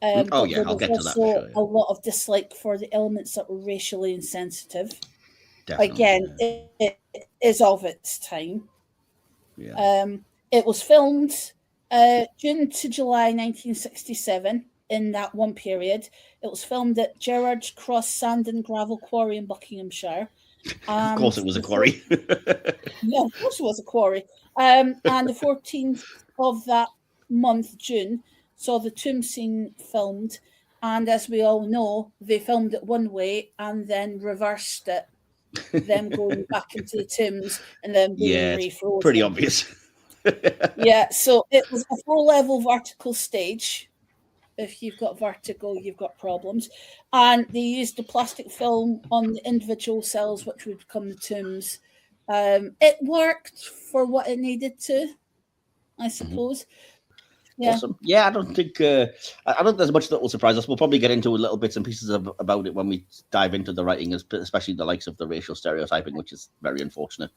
I'll get to that. Sure, a lot of dislike for the elements that were racially insensitive. Definitely, Again, it is of its time. Yeah. It was filmed June to July 1967. In that one period, it was filmed at Gerrard's Cross Sand and Gravel Quarry in Buckinghamshire. Of course, it was a quarry. Yeah, of course, it was a quarry. And the 14th of that month, June, saw the tomb scene filmed. And as we all know, they filmed it one way and then reversed it, them going back into the tombs and then being refrozen. Pretty obvious. Yeah, so it was a 4-level vertical stage. If you've got vertigo, you've got problems. And they used the plastic film on the individual cells, which would become the tombs. It worked for what it needed to, I suppose. Mm-hmm. Yeah. Awesome. Yeah, I don't think there's much that will surprise us. We'll probably get into a little bits and pieces about it when we dive into the writing, especially the likes of the racial stereotyping, which is very unfortunate,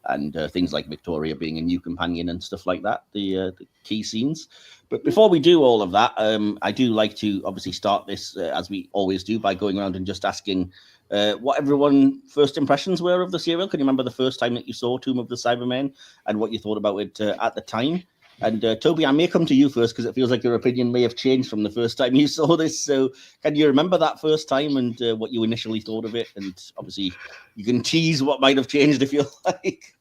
and things like Victoria being a new companion and stuff like that, the key scenes. But before we do all of that, I do like to obviously start this, as we always do, by going around and just asking what everyone's first impressions were of the serial. Can you remember the first time that you saw Tomb of the Cybermen and what you thought about it at the time? And Tobi, I may come to you first because it feels like your opinion may have changed from the first time you saw this. So can you remember that first time and what you initially thought of it? And obviously you can tease what might have changed if you like.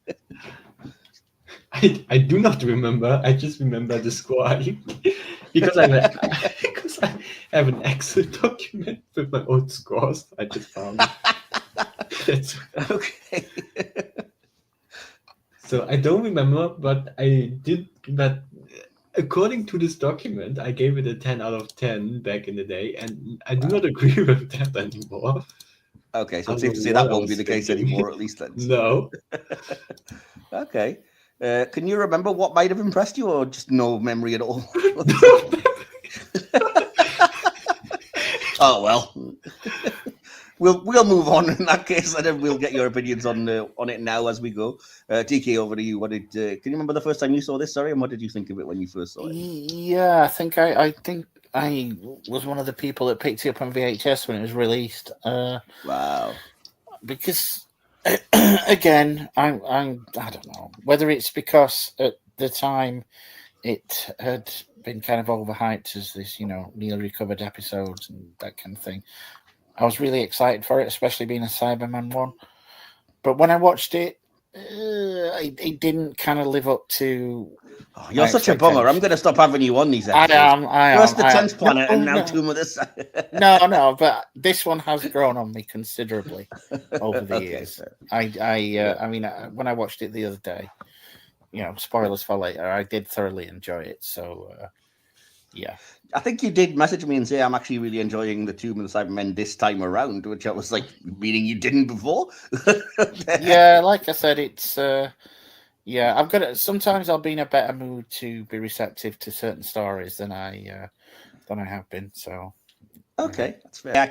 I do not remember. I just remember the score because I have an Excel document with my old scores. I just found it. Okay. So I don't remember, but I did. But according to this document, I gave it a 10 out of 10 back in the day, and I do not agree with that anymore. Okay, so it's safe to say that won't be the case anymore, at least then. No. Okay. Can you remember what might have impressed you, or just no memory at all? Oh well, we'll move on in that case, and then we'll get your opinions on it now as we go. DK, over to you. What did can you remember the first time you saw this? Sorry, and what did you think of it when you first saw it? Yeah, I think I was one of the people that picked it up on VHS when it was released. Wow. Because again, I don't know whether it's because at the time it had been kind of overhyped as this, nearly recovered episodes and that kind of thing. I was really excited for it, especially being a Cyberman one. But when I watched it, it didn't kind of live up to. Oh, you're such a bummer. I'm going to stop having you on these episodes. I am. First the 10th planet and now Tomb of the No, but this one has grown on me considerably over the years. I mean, when I watched it the other day, spoilers for later, I did thoroughly enjoy it. So, yeah. I think you did message me and say I'm actually really enjoying the Tomb of the Cybermen this time around, which I was like, meaning you didn't before? Yeah, like I said, it's... yeah, I've got it. Sometimes I'll be in a better mood to be receptive to certain stories than I have been. So, okay, that's fair. I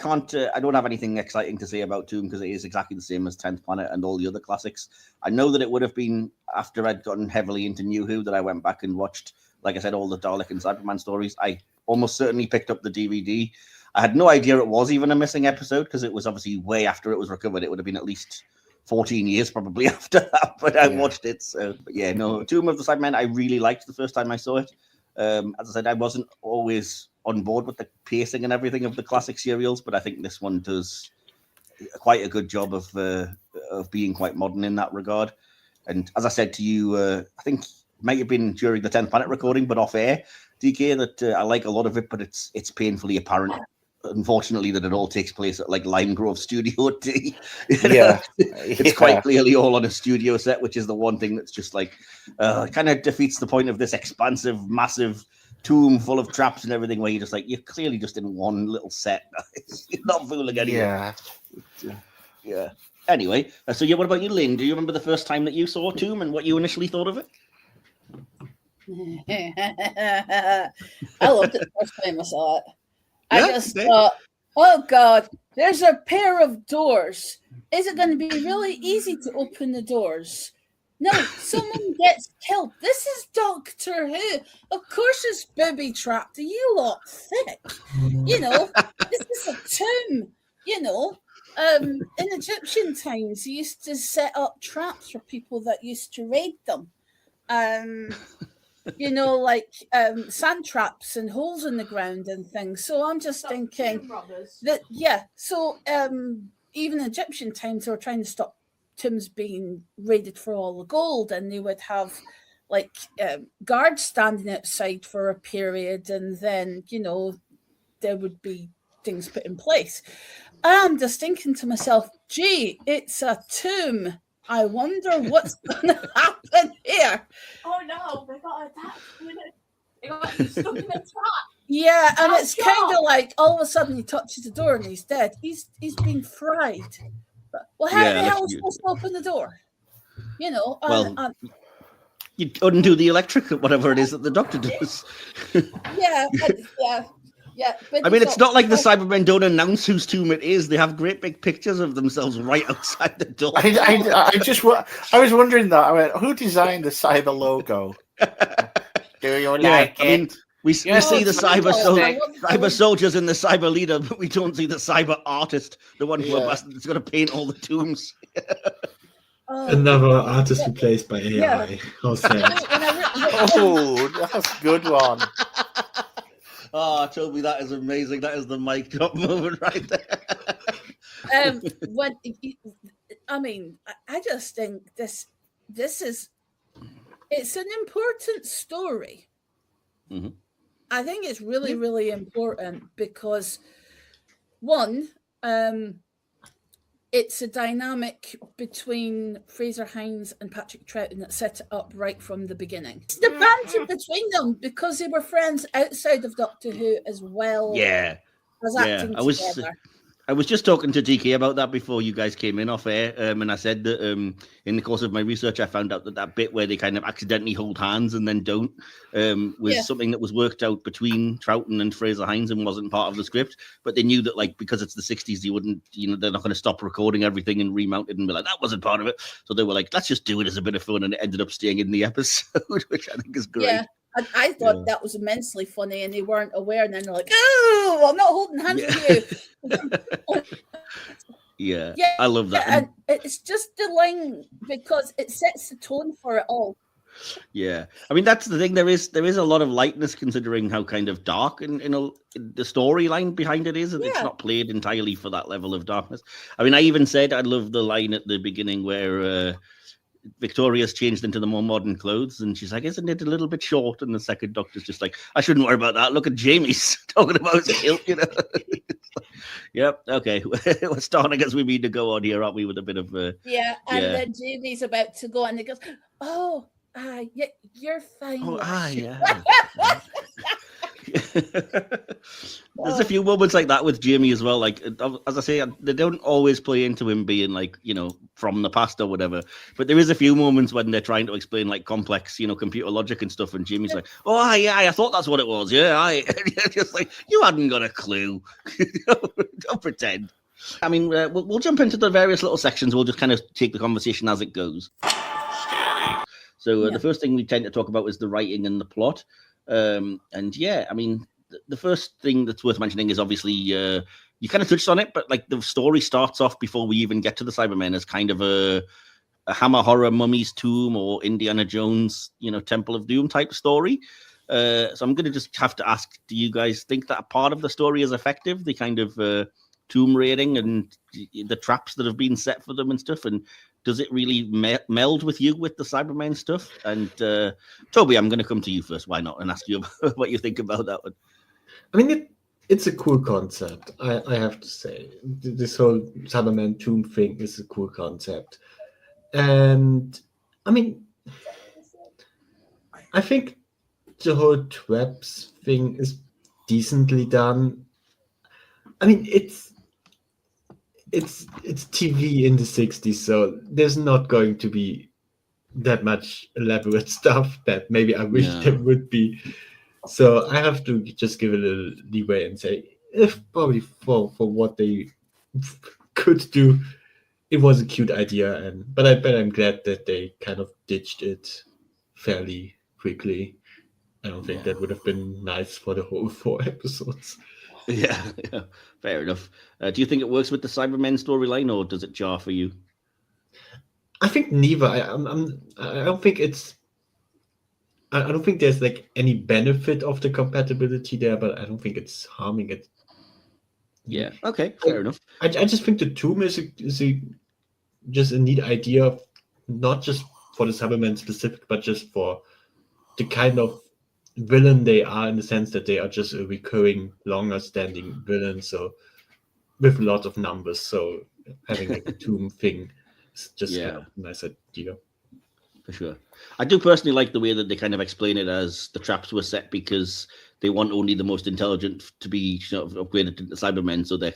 don't have anything exciting to say about Tomb because it is exactly the same as 10th Planet and all the other classics. I know that it would have been after I'd gotten heavily into New Who that I went back and watched, like I said, all the Dalek and Cyberman stories. I almost certainly picked up the DVD. I had no idea it was even a missing episode because it was obviously way after it was recovered. It would have been at least 14 years probably after that, but I watched it. So, but yeah, no, Tomb of the Cybermen I really liked the first time I saw it. As I said, I wasn't always on board with the pacing and everything of the classic serials, but I think this one does quite a good job of being quite modern in that regard. And as I said to you, I think it might have been during the 10th Planet recording, but off air, DK, that I like a lot of it, but it's painfully apparent, unfortunately, that it all takes place at like Lime Grove Studio D. Yeah, it's quite clearly all on a studio set, which is the one thing that's just like kind of defeats the point of this expansive, massive tomb full of traps and everything, where you're just like, you're clearly just in one little set. You're not fooling anyone. Yeah. Anyway, so yeah, what about you, Lynn? Do you remember the first time that you saw Tomb and what you initially thought of it? I loved it the first time I saw it. I just thought, oh God, there's a pair of doors. Is it going to be really easy to open the doors? No, someone gets killed. This is Doctor Who. Of course it's booby trapped. Are you lot thick? This is a tomb, in Egyptian times, they used to set up traps for people that used to raid them. Like sand traps and holes in the ground and things. So I'm just thinking that, so even in Egyptian times, they were trying to stop tombs being raided for all the gold, and they would have guards standing outside for a period, and then, there would be things put in place. I'm just thinking to myself, gee, it's a tomb. I wonder what's going to happen here. Oh no, they got attacked. They got stuck in a trap. Yeah, and it's kind of like all of a sudden he touches the door and he's dead. He's been fried. But, well, how the hell is he supposed to open the door? You undo the electric or whatever it is that the Doctor does. Yeah. But I mean, it's not like the Cybermen don't announce whose tomb it is. They have great big pictures of themselves right outside the door. I was wondering that. I went, who designed the Cyber logo? Do you like it? I mean, we see the cyber soldiers and the cyber leader, but we don't see the cyber artist, the one who that's going to paint all the tombs. Another artist replaced by AI. When Oh, that's a good one. Oh, Toby, that is amazing. That is the mic drop moment right there. I just think this is it's an important story. Mhm. I think it's really, really important because one, it's a dynamic between Fraser Hines and Patrick Troughton that set it up right from the beginning. It's the banter between them because they were friends outside of Doctor Who as well Yeah. as Yeah. acting together. I was just talking to DK about that before you guys came in off air, and I said that in the course of my research, I found out that bit where they kind of accidentally hold hands and then don't was something that was worked out between Troughton and Fraser Hines and wasn't part of the script. But they knew that, like, because it's the 60s, they wouldn't, they're not going to stop recording everything and remount it and be like, that wasn't part of it. So they were like, let's just do it as a bit of fun, and it ended up staying in the episode, which I think is great. Yeah. I thought that was immensely funny, and they weren't aware, and then they're like, "Oh, I'm not holding hands with you." Yeah, I love that. And it's just the line because it sets the tone for it all. Yeah, I mean that's the thing. There is a lot of lightness considering how kind of dark and the storyline behind it is, and it's not played entirely for that level of darkness. I mean, I even said I love the line at the beginning where Victoria's changed into the more modern clothes, and she's like, "Isn't it a little bit short?" And the second Doctor's just like, "I shouldn't worry about that. Look at Jamie's talking about his kilt, Yep. Okay, we're starting as we mean to go on here, aren't we? With a bit of and then Jamie's about to go, and he goes, "Oh, you're fine." Oh, yeah. There's a few moments like that with Jamie as well. Like, as I say, they don't always play into him being like, from the past or whatever. But there is a few moments when they're trying to explain like complex, computer logic and stuff. And Jamie's like, "Oh, I thought that's what it was. Yeah, just like, you hadn't got a clue." Don't pretend. I mean, we'll jump into the various little sections. We'll just kind of take the conversation as it goes. So the first thing we tend to talk about is the writing and the plot. I mean, the first thing that's worth mentioning is obviously you kind of touched on it, but like the story starts off before we even get to the Cybermen as kind of a Hammer horror mummy's tomb or Indiana Jones, Temple of Doom type story. So I'm going to just have to ask, do you guys think that a part of the story is effective? The kind of tomb raiding and the traps that have been set for them and stuff, and does it really meld with you with the Cybermen stuff? And Toby, I'm going to come to you first. Why not? And ask you what you think about that one. I mean, it's a cool concept. I have to say, this whole Cyberman tomb thing is a cool concept, and I mean, I think the whole traps thing is decently done. I mean, it's TV in the 60s, so there's not going to be that much elaborate stuff that maybe I wish there would be. So I have to just give it a little leeway and say, if probably for what they could do, it was a cute idea, but I'm glad that they kind of ditched it fairly quickly. I don't think that would have been nice for the whole 4 episodes. Yeah, fair enough. Do you think it works with the Cybermen storyline, or does it jar for you? I think neither. I don't think it's. I don't think there's like any benefit of the compatibility there, but I don't think it's harming it. Yeah. Okay. Fair enough. I just think the tomb is just a neat idea, not just for the Cybermen specific, but just for the kind of villain they are, in the sense that they are just a recurring, longer-standing villain. So with lots of numbers. So having like a tomb thing is just kind of a nice idea. For sure. I do personally like the way that they kind of explain it as the traps were set because they want only the most intelligent to be upgraded to the Cybermen. So they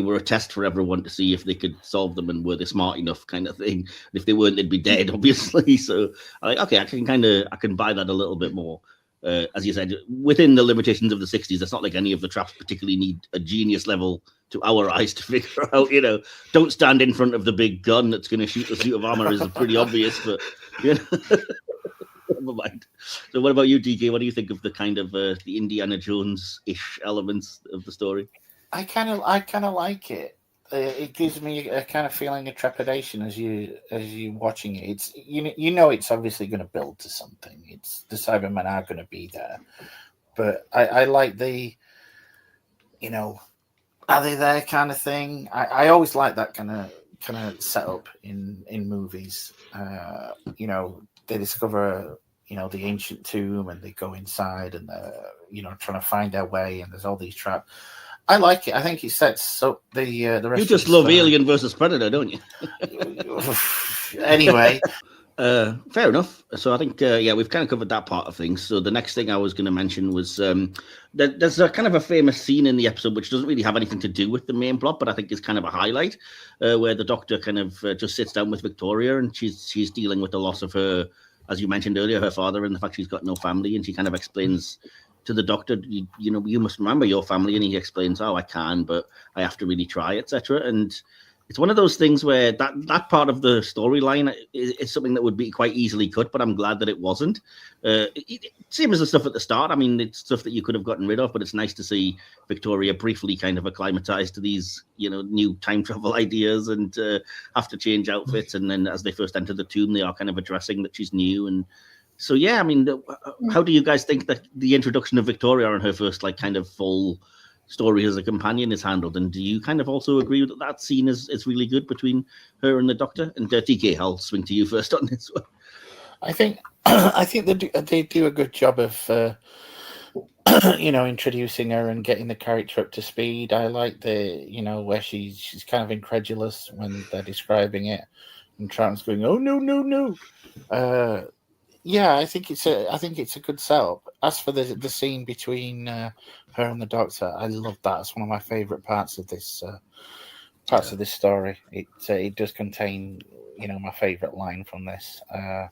were a test for everyone to see if they could solve them and were they smart enough, kind of thing. And if they weren't, they'd be dead, obviously. So I can buy that a little bit more. As you said, within the limitations of the 60s, it's not like any of the traps particularly need a genius level to our eyes to figure out, don't stand in front of the big gun that's going to shoot the suit of armor is pretty obvious, but, never mind. So what about you, DK? What do you think of the kind of the Indiana Jones-ish elements of the story? I kind of like it. it gives me a kind of feeling of trepidation as you watching it. It's you know it's obviously going to build to something. It's the Cybermen are going to be there, but I like the, are they there kind of thing. I always like that kind of setup in movies. They discover the ancient tomb and they go inside and they're trying to find their way and there's all these traps. I like it. I think it sets up the rest. You just love Alien versus Predator, don't you? Anyway. Fair enough. So I think, we've kind of covered that part of things. So the next thing I was going to mention was there's a kind of a famous scene in the episode which doesn't really have anything to do with the main plot, but I think is kind of a highlight, where the Doctor kind of just sits down with Victoria and she's dealing with the loss of her, as you mentioned earlier, her father, and the fact she's got no family, and she kind of explains to the Doctor, you must remember your family, and he explains, I can, but I have to really try, etc. And it's one of those things where that part of the storyline is something that would be quite easily cut, but I'm glad that it wasn't. Same as the stuff at the start. I mean, it's stuff that you could have gotten rid of, but it's nice to see Victoria briefly kind of acclimatized to these, new time travel ideas and have to change outfits. And then as they first enter the tomb, they are kind of addressing that she's new. And so, I mean, how do you guys think that the introduction of Victoria and her first, kind of full story as a companion is handled? And do you kind of also agree that scene is really good between her and the Doctor? And DK, I'll swing to you first on this one. I think they do a good job of introducing her and getting the character up to speed. I like the where she's kind of incredulous when they're describing it, and Trouton's going, "Oh no." I think it's a good setup. As for the scene between her and the Doctor, I love that. It's one of my favourite parts of this of this story. It does contain my favourite line from this. I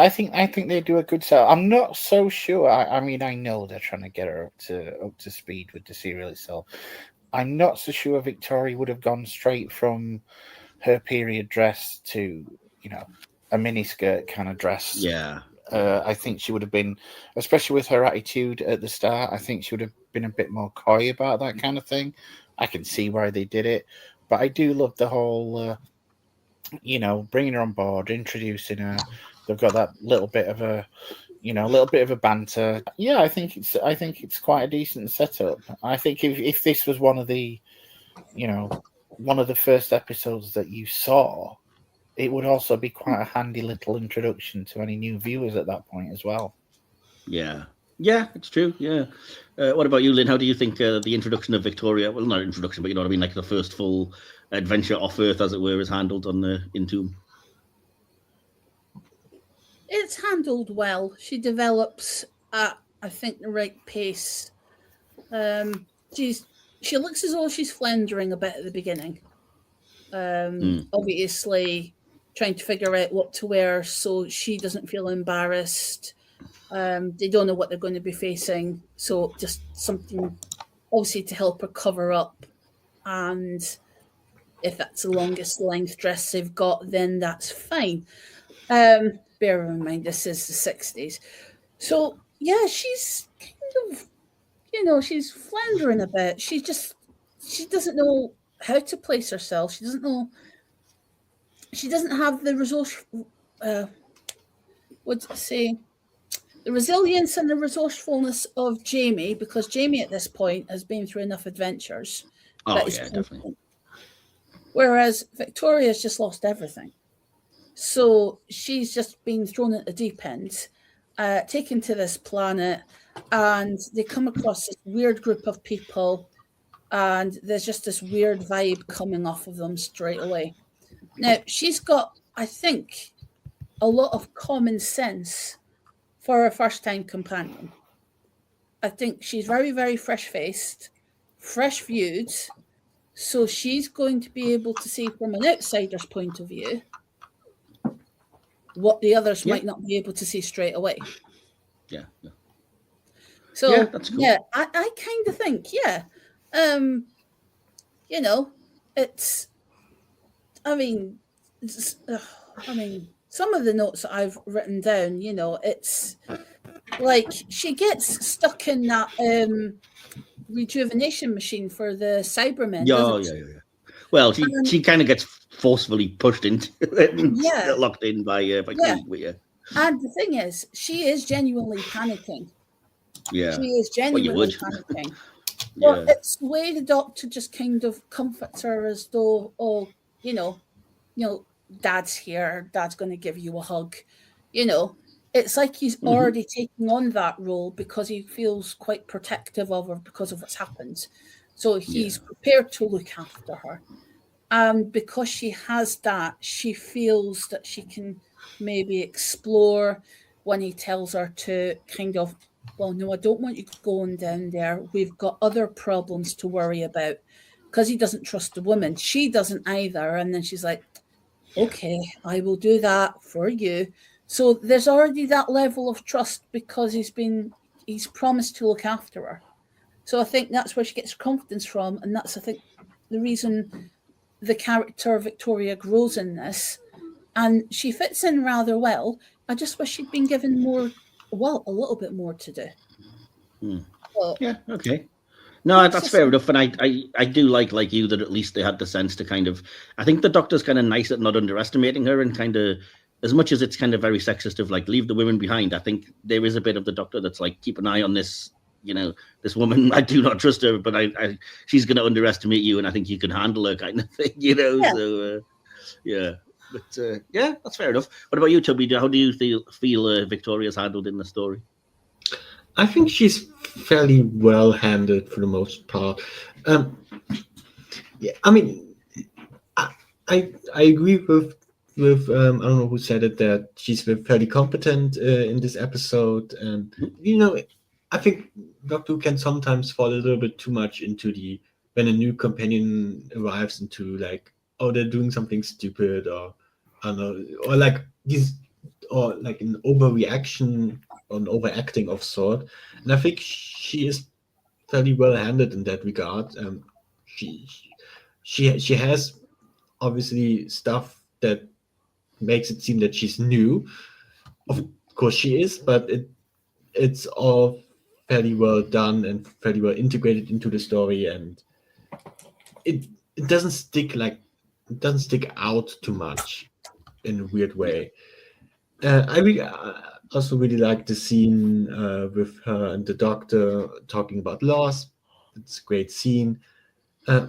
think they do a good setup. I'm not so sure. I mean, I know they're trying to get her up to speed with the serial itself. I'm not so sure Victoria would have gone straight from her period dress to a miniskirt kind of dress. Yeah. I think she would have been, especially with her attitude at the start, I think she would have been a bit more coy about that kind of thing. I can see why they did it, but I do love the whole, bringing her on board, introducing her. They've got that little bit of a banter. Yeah, I think it's quite a decent setup. I think if this was one of the first episodes that you saw, it would also be quite a handy little introduction to any new viewers at that point as well. Yeah, it's true. Yeah. What about you, Lynn? How do you think the introduction of Victoria, well, not introduction, but you know what I mean, like the first full adventure off Earth, as it were, is handled on the Entomb? It's handled well. She develops at, I think, the right pace. She looks as though she's floundering a bit at the beginning. Obviously trying to figure out what to wear so she doesn't feel embarrassed. They don't know what they're going to be facing, so just something obviously to help her cover up. And if that's the longest length dress they've got, then that's fine. Bear in mind this is the 60s, so she's kind of she's floundering a bit. She doesn't know how to place herself. She doesn't have the resource. The resilience and the resourcefulness of Jamie, because Jamie at this point has been through enough adventures. Definitely. Whereas Victoria's just lost everything. So she's just been thrown at the deep end, taken to this planet, and they come across this weird group of people, and there's just this weird vibe coming off of them straight away. Now, she's got, I think, a lot of common sense for a first-time companion. I think she's very, very fresh-faced, fresh-viewed, so she's going to be able to see from an outsider's point of view what the others might not be able to see straight away. Yeah. So, that's cool. I kind of think, it's, some of the notes that I've written down, it's like she gets stuck in that rejuvenation machine for the Cybermen. Yeah. Well, she kind of gets forcefully pushed into it, locked in by Krieg. But yeah. And the thing is, she is genuinely panicking. Yeah. She is genuinely panicking. Yeah. But it's the way the Doctor just kind of comforts her as though, oh, you know, Dad's here. Dad's going to give you a hug. It's like he's already taking on that role because he feels quite protective of her because of what's happened. So he's prepared to look after her. And because she has that, she feels that she can maybe explore when he tells her to kind of, well, no, I don't want you going down there. We've got other problems to worry about, because he doesn't trust the woman. She doesn't either. And then she's like, okay, I will do that for you. So there's already that level of trust because he's promised to look after her. So I think that's where she gets her confidence from. And that's, I think, the reason the character Victoria grows in this. And she fits in rather well. I just wish she'd been given a little bit more to do. Yeah, okay. No, that's fair enough. And I do like you that at least they had the sense to kind of, I think the Doctor's kind of nice at not underestimating her and kind of, as much as it's kind of very sexist of like, leave the women behind, I think there is a bit of the Doctor that's like, keep an eye on this, this woman, I do not trust her, but she's going to underestimate you and I think you can handle her kind of thing, So, yeah. But, yeah, that's fair enough. What about you, Toby? How do you feel Victoria's handled in the story? I think she's fairly well handled for the most part. Yeah, I mean, I agree with I don't know who said it, that she's fairly competent in this episode, and I think Doctor Who can sometimes fall a little bit too much into when a new companion arrives into like, oh, they're doing something stupid, or I don't know, or like these, or like an overreaction or an overacting of sort. And I think she is fairly well handled in that regard. She has obviously stuff that makes it seem that she's new. Of course she is, but it's all fairly well done and fairly well integrated into the story, and it doesn't stick out too much in a weird way. I also really like the scene with her and the Doctor talking about loss. It's a great scene. I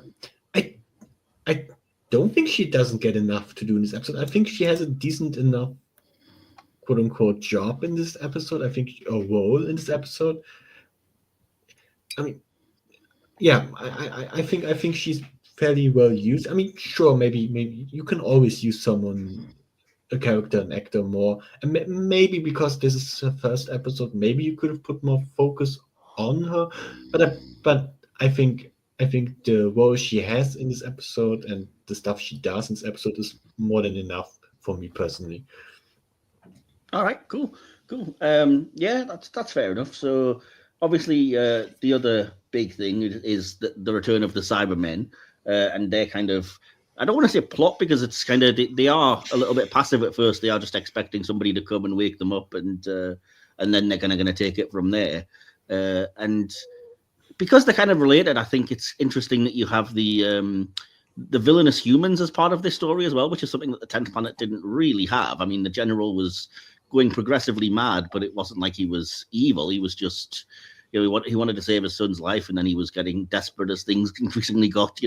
don't think she doesn't get enough to do in this episode. I think she has a decent enough, quote unquote, job in this episode. I think a role in this episode. I mean, yeah, I think she's fairly well used. I mean, sure, maybe you can always use a character, an actor more, and maybe because this is her first episode, maybe you could have put more focus on her. But I think the role she has in this episode and the stuff she does in this episode is more than enough for me personally. All right, cool. Yeah, that's fair enough. So obviously, the other big thing is the return of the Cybermen, and they're kind of, I don't want to say plot, because it's kind of, they are a little bit passive at first. They are just expecting somebody to come and wake them up, and then they're kind of going to take it from there. And because they're kind of related, I think it's interesting that you have the villainous humans as part of this story as well, which is something that the 10th Planet didn't really have. I mean, the General was going progressively mad, but it wasn't like he was evil. He was just, he wanted to save his son's life, and then he was getting desperate as things increasingly got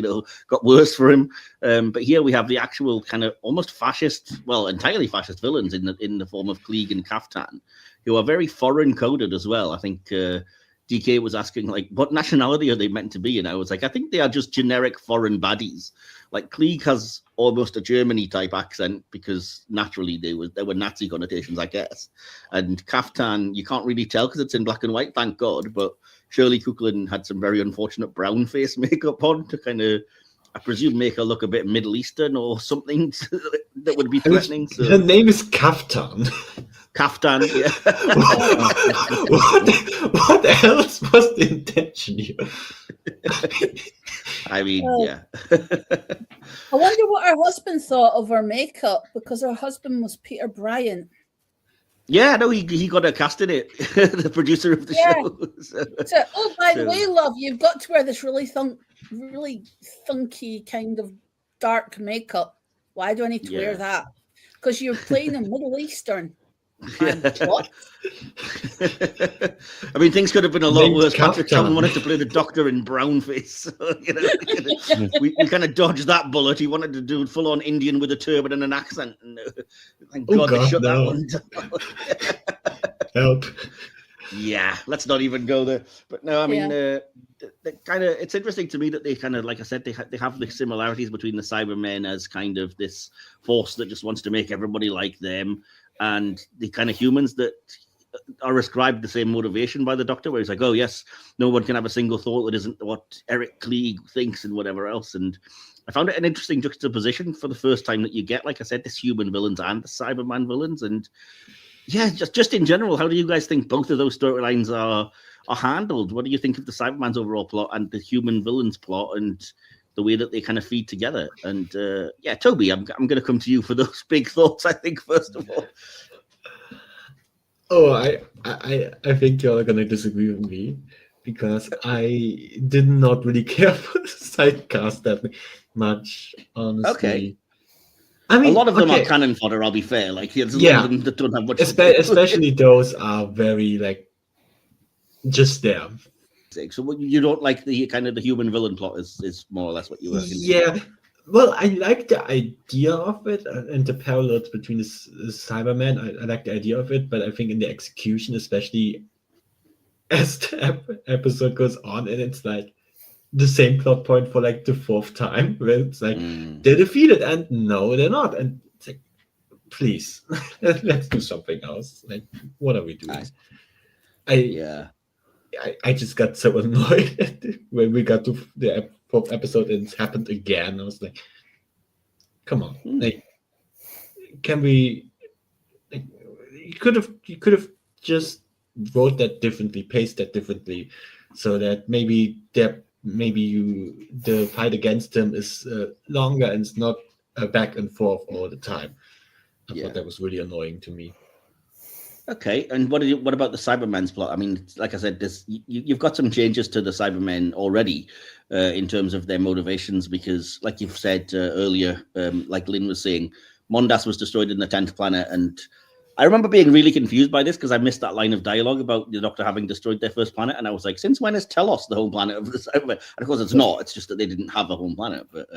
worse for him. But here we have the actual kind of almost fascist, well, entirely fascist villains in the form of Klieg and Kaftan, who are very foreign coded as well. I think DK was asking, like, what nationality are they meant to be? And I was like, I think they are just generic foreign baddies. Like, Klieg has almost a Germany-type accent because naturally there were Nazi connotations, I guess. And Kaftan, you can't really tell because it's in black and white, thank God. But Shirley Cooklin had some very unfortunate brown face makeup on to kind of, I presume, make her look a bit Middle Eastern or something that would be threatening. So. Her name is Kaftan. Kaftan, yeah. what else was the intention here? I mean, yeah. I wonder what her husband thought of her makeup, because her husband was Peter Bryant. Yeah, no, he got a cast in it, the producer of the show. So, by the way, love, you've got to wear this really funky kind of dark makeup. Why do I need to wear that? Because you're playing a Middle Eastern. What? I mean, things could have been a lot worse. Patrick Troughton wanted to play the Doctor in brownface. So, we kind of dodged that bullet. He wanted to do full-on Indian with a turban and an accent. And, thank God they shut that one down. Help. Yeah, let's not even go there. But no, I mean, it's interesting to me that they kind of, like I said, they have the similarities between the Cybermen as kind of this force that just wants to make everybody like them, and the kind of humans that are ascribed the same motivation by the Doctor, where he's like, oh yes, no one can have a single thought that isn't what Eric Klieg thinks and whatever else. And I found it an interesting juxtaposition for the first time that you get, like I said, this human villains and the Cyberman villains. And yeah, just in general, how do you guys think both of those storylines are handled? What do you think of the Cyberman's overall plot and the human villains plot, and the way that they kind of feed together? And yeah, Toby, I'm going to come to you for those big thoughts, I think, first of all. Oh, I think you're going to disagree with me, because I did not really care for the sidecast that much, honestly. Okay. I mean, a lot of them are cannon fodder, I'll be fair. Like, there's a lot of them that don't have much. Especially those are very, like, just there. So you don't like the kind of the human villain plot is more or less what you were. Yeah. Well, I like the idea of it and the parallels between the Cybermen. I like the idea of it, but I think in the execution, especially as the episode goes on, and it's like the same plot point for like the fourth time, where it's like they're defeated, and no, they're not, and it's like, please, let's do something else. Like, what are we doing? I just got so annoyed when we got to the fourth episode and it happened again. I was like, come on, like, can we? Like, you could have just wrote that differently, paced that differently, so that maybe the fight against him is longer and it's not back and forth all the time. I thought that was really annoying to me. Okay, and what about the Cybermen's plot? I mean, like I said, you've got some changes to the Cybermen already in terms of their motivations, because, like you've said earlier, like Lynn was saying, Mondas was destroyed in the 10th planet, and I remember being really confused by this because I missed that line of dialogue about the Doctor having destroyed their first planet, and I was like, since when is Telos the home planet of the Cybermen? And of course it's not, it's just that they didn't have a home planet. But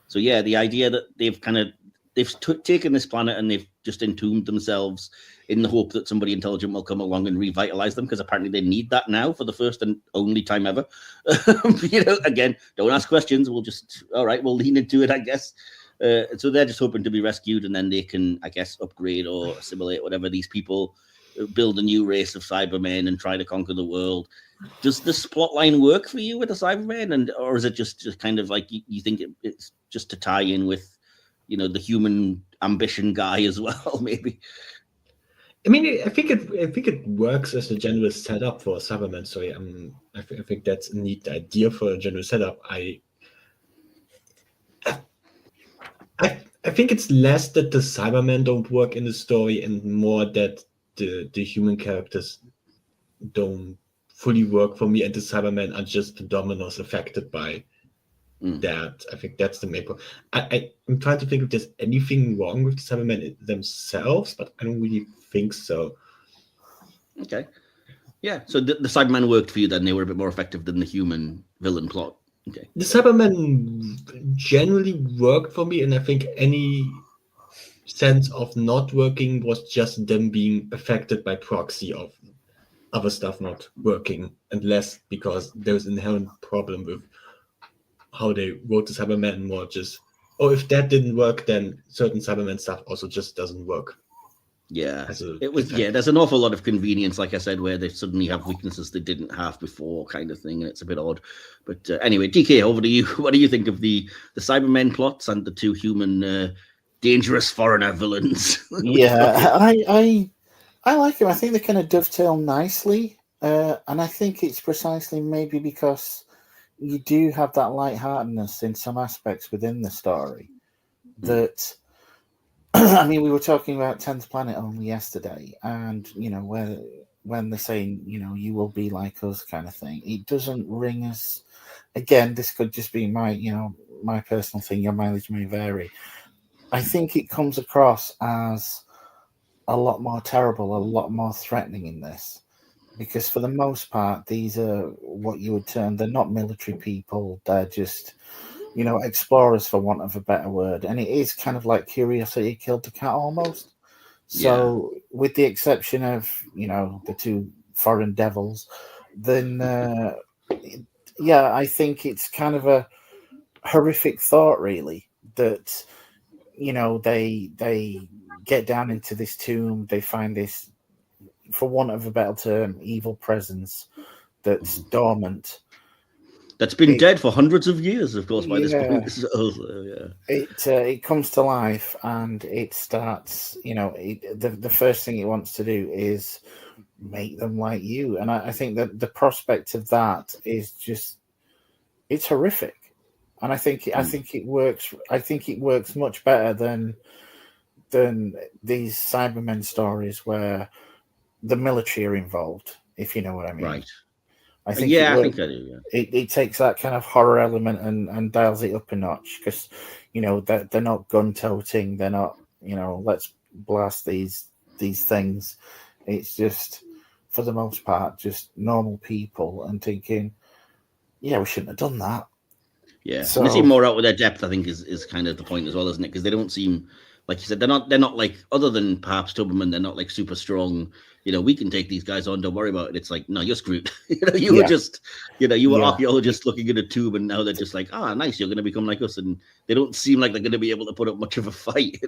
so yeah, the idea that they've taken this planet and they've just entombed themselves in the hope that somebody intelligent will come along and revitalize them, because apparently they need that now for the first and only time ever. Again, don't ask questions. We'll lean into it, I guess. So they're just hoping to be rescued, and then they can, I guess, upgrade or assimilate whatever these people, build a new race of Cybermen and try to conquer the world. Does this plot line work for you with the Cybermen, or is it just kind of like you think it's just to tie in with, the human ambition guy as well, maybe? I mean, I think it works as a general setup for a Cyberman story. I think that's a neat idea for a general setup. I think it's less that the Cybermen don't work in the story and more that the human characters don't fully work for me, and the Cybermen are just the dominoes affected by that. I think that's the main point. I'm trying to think if there's anything wrong with the Cybermen themselves, but I don't really think so. Okay. Yeah, so the Cybermen worked for you then. They were a bit more effective than the human villain plot. Okay. The Cybermen generally worked for me, and I think any sense of not working was just them being affected by proxy of other stuff not working, and less because there's an inherent problem with how they wrote the Cybermen, more just, if that didn't work, then certain Cybermen stuff also just doesn't work. Yeah, there's an awful lot of convenience, like I said, where they suddenly have weaknesses they didn't have before, kind of thing, and it's a bit odd. But anyway, DK, over to you. What do you think of the Cybermen plots and the two human dangerous foreigner villains? Yeah, I like them. I think they kind of dovetail nicely, and I think it's precisely maybe because you do have that lightheartedness in some aspects within the story that I mean, we were talking about 10th Planet only yesterday, and where when they're saying you will be like us kind of thing, it doesn't ring as. Again, this could just be my my personal thing. Your mileage may vary. I think it comes across as a lot more terrible, a lot more threatening in this, because for the most part, these are what you would term, they're not military people. They're just explorers, for want of a better word. And it is kind of like curiosity killed the cat almost. So, with the exception of the two foreign devils, then yeah, I think it's kind of a horrific thought, really, that they get down into this tomb, they find this, for want of a better term, evil presence that's dormant. That's been dead for hundreds of years, of course, by this Yeah. point. So, It comes to life, and it starts. The first thing it wants to do is make them like you, and I think that the prospect of that is just, it's horrific, and I think it works. I think it works much better than these Cybermen stories where the military are involved, if you know what I mean. right. I think I think I do. Yeah. It takes that kind of horror element and dials it up a notch, because they're not gun toting, they're not let's blast these things. It's just, for the most part, just normal people, and thinking, yeah, we shouldn't have done that. Yeah, So, and they seem more out with their depth, I think, is kind of the point as well, isn't it? Because they don't seem, like you said, they're not like, other than perhaps Toberman, they're not like super strong. We can take these guys on, don't worry about it. It's like, no, you're screwed. You were just, you were archaeologists looking in a tomb, and now they're just like, nice, you're going to become like us, and they don't seem like they're going to be able to put up much of a fight.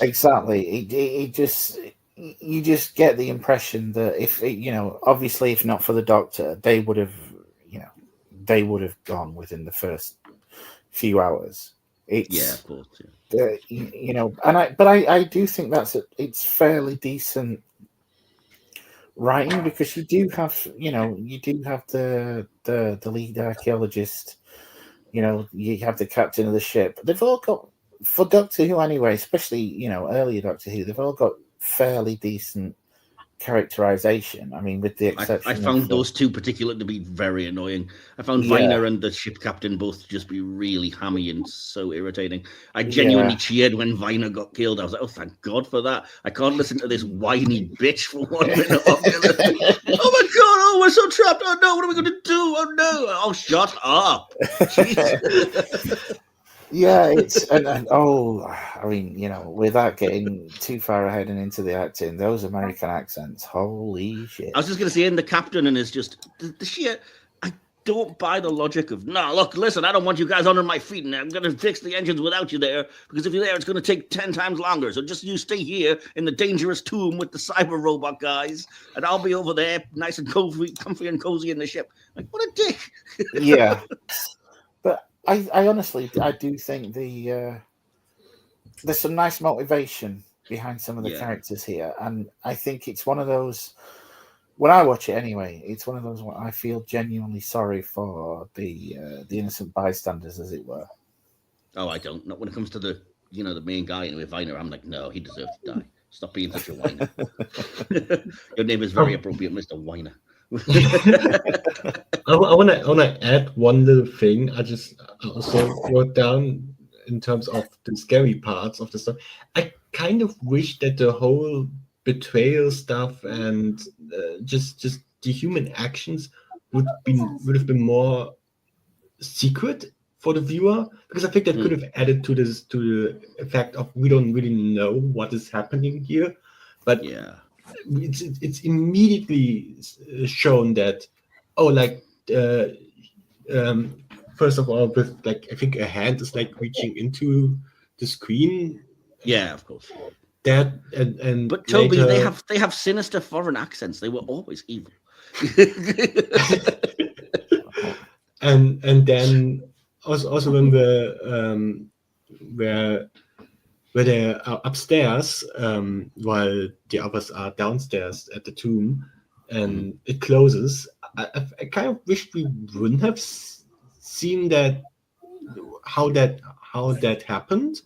Exactly. It just, you just get the impression that if obviously, if not for the Doctor, they would have gone within the first few hours. Yeah, of course. Yeah. But I do think it's fairly decent writing, because you do have the lead archaeologist, you have the captain of the ship. They've all got, for Doctor Who anyway, especially earlier Doctor Who, they've all got fairly decent characterization. I mean, with the exception, I found those two particular to be very annoying. I found Viner and the ship captain both to just be really hammy and so irritating. I genuinely cheered when Viner got killed. I was like, oh, thank God for that. I can't listen to this whiny bitch for 1 minute. Oh my God, oh, we're so trapped. Oh no, what are we going to do? Oh no. Oh, shut up. Yeah, it's and I mean, without getting too far ahead and into the acting, those American accents, holy shit! I was just going to say, in the captain, and it's just the sheer. I don't buy the logic of, no, look, listen, I don't want you guys under my feet, and I'm going to fix the engines without you there, because if you're there, it's going to take 10 times longer. So just you stay here in the dangerous tomb with the cyber robot guys, and I'll be over there, nice and comfy and cozy in the ship. Like, what a dick! Yeah, but I honestly, I do think there's some nice motivation behind some of the characters here, and I think it's one of those, when I watch it anyway, it's one of those where I feel genuinely sorry for the innocent bystanders, as it were. Oh, I don't. Not when it comes to the main guy with Viner. I'm like, no, he deserves to die. Stop being such a whiner. Your name is very appropriate, Mr. Whiner. I want to add one little thing. I just also wrote down in terms of the scary parts of the story. I kind of wish that the whole betrayal stuff and just the human actions would have been more secret for the viewer, because I think that could have added to the effect of, we don't really know what is happening here, but it's immediately shown that, first of all, with like, I think a hand is like reaching into the screen. Yeah, of course. But Toby, later, they have sinister foreign accents. They were always evil. and then also when where they're upstairs, while the others are downstairs at the tomb, and it closes. I kind of wish we wouldn't have seen that, how that happened,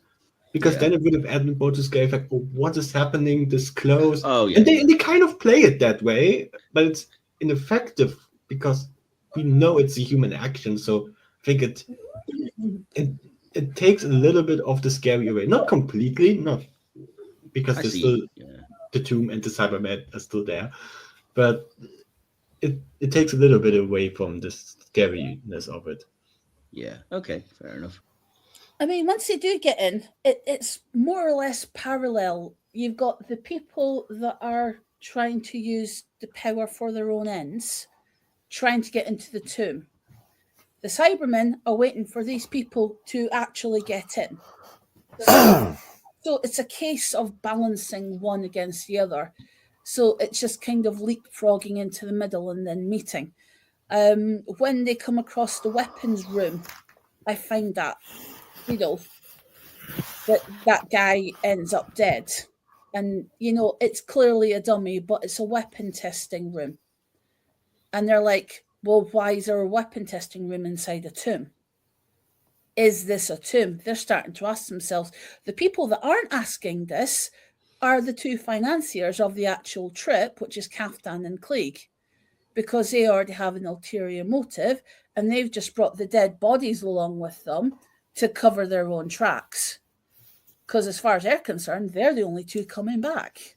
because Yeah. then it would have added more to scale effect. Oh, what is happening? This close. Oh yeah. And they kind of play it that way, but it's ineffective because we know it's a human action. So I think it takes a little bit of the scary away. Not completely, not because I there's see. still Yeah. the Tomb and the Cybermen are still there, but it takes a little bit away from the scariness of it. Yeah. Okay. Fair enough. I mean, once they do get in, it's more or less parallel. You've got the people that are trying to use the power for their own ends, trying to get into the tomb. The Cybermen are waiting for these people to actually get in. So it's a case of balancing one against the other. So it's just kind of leapfrogging into the middle and then meeting. When they come across the weapons room, I find that, you know, that guy ends up dead. And, you know, it's clearly a dummy, but it's a weapon testing room. And they're like, well, why is there a weapon testing room inside a tomb? Is this a tomb? They're starting to ask themselves. The people that aren't asking this are the two financiers of the actual trip, which is Kaftan and Klieg, because they already have an ulterior motive and they've just brought the dead bodies along with them to cover their own tracks. Because as far as they're concerned, they're the only two coming back.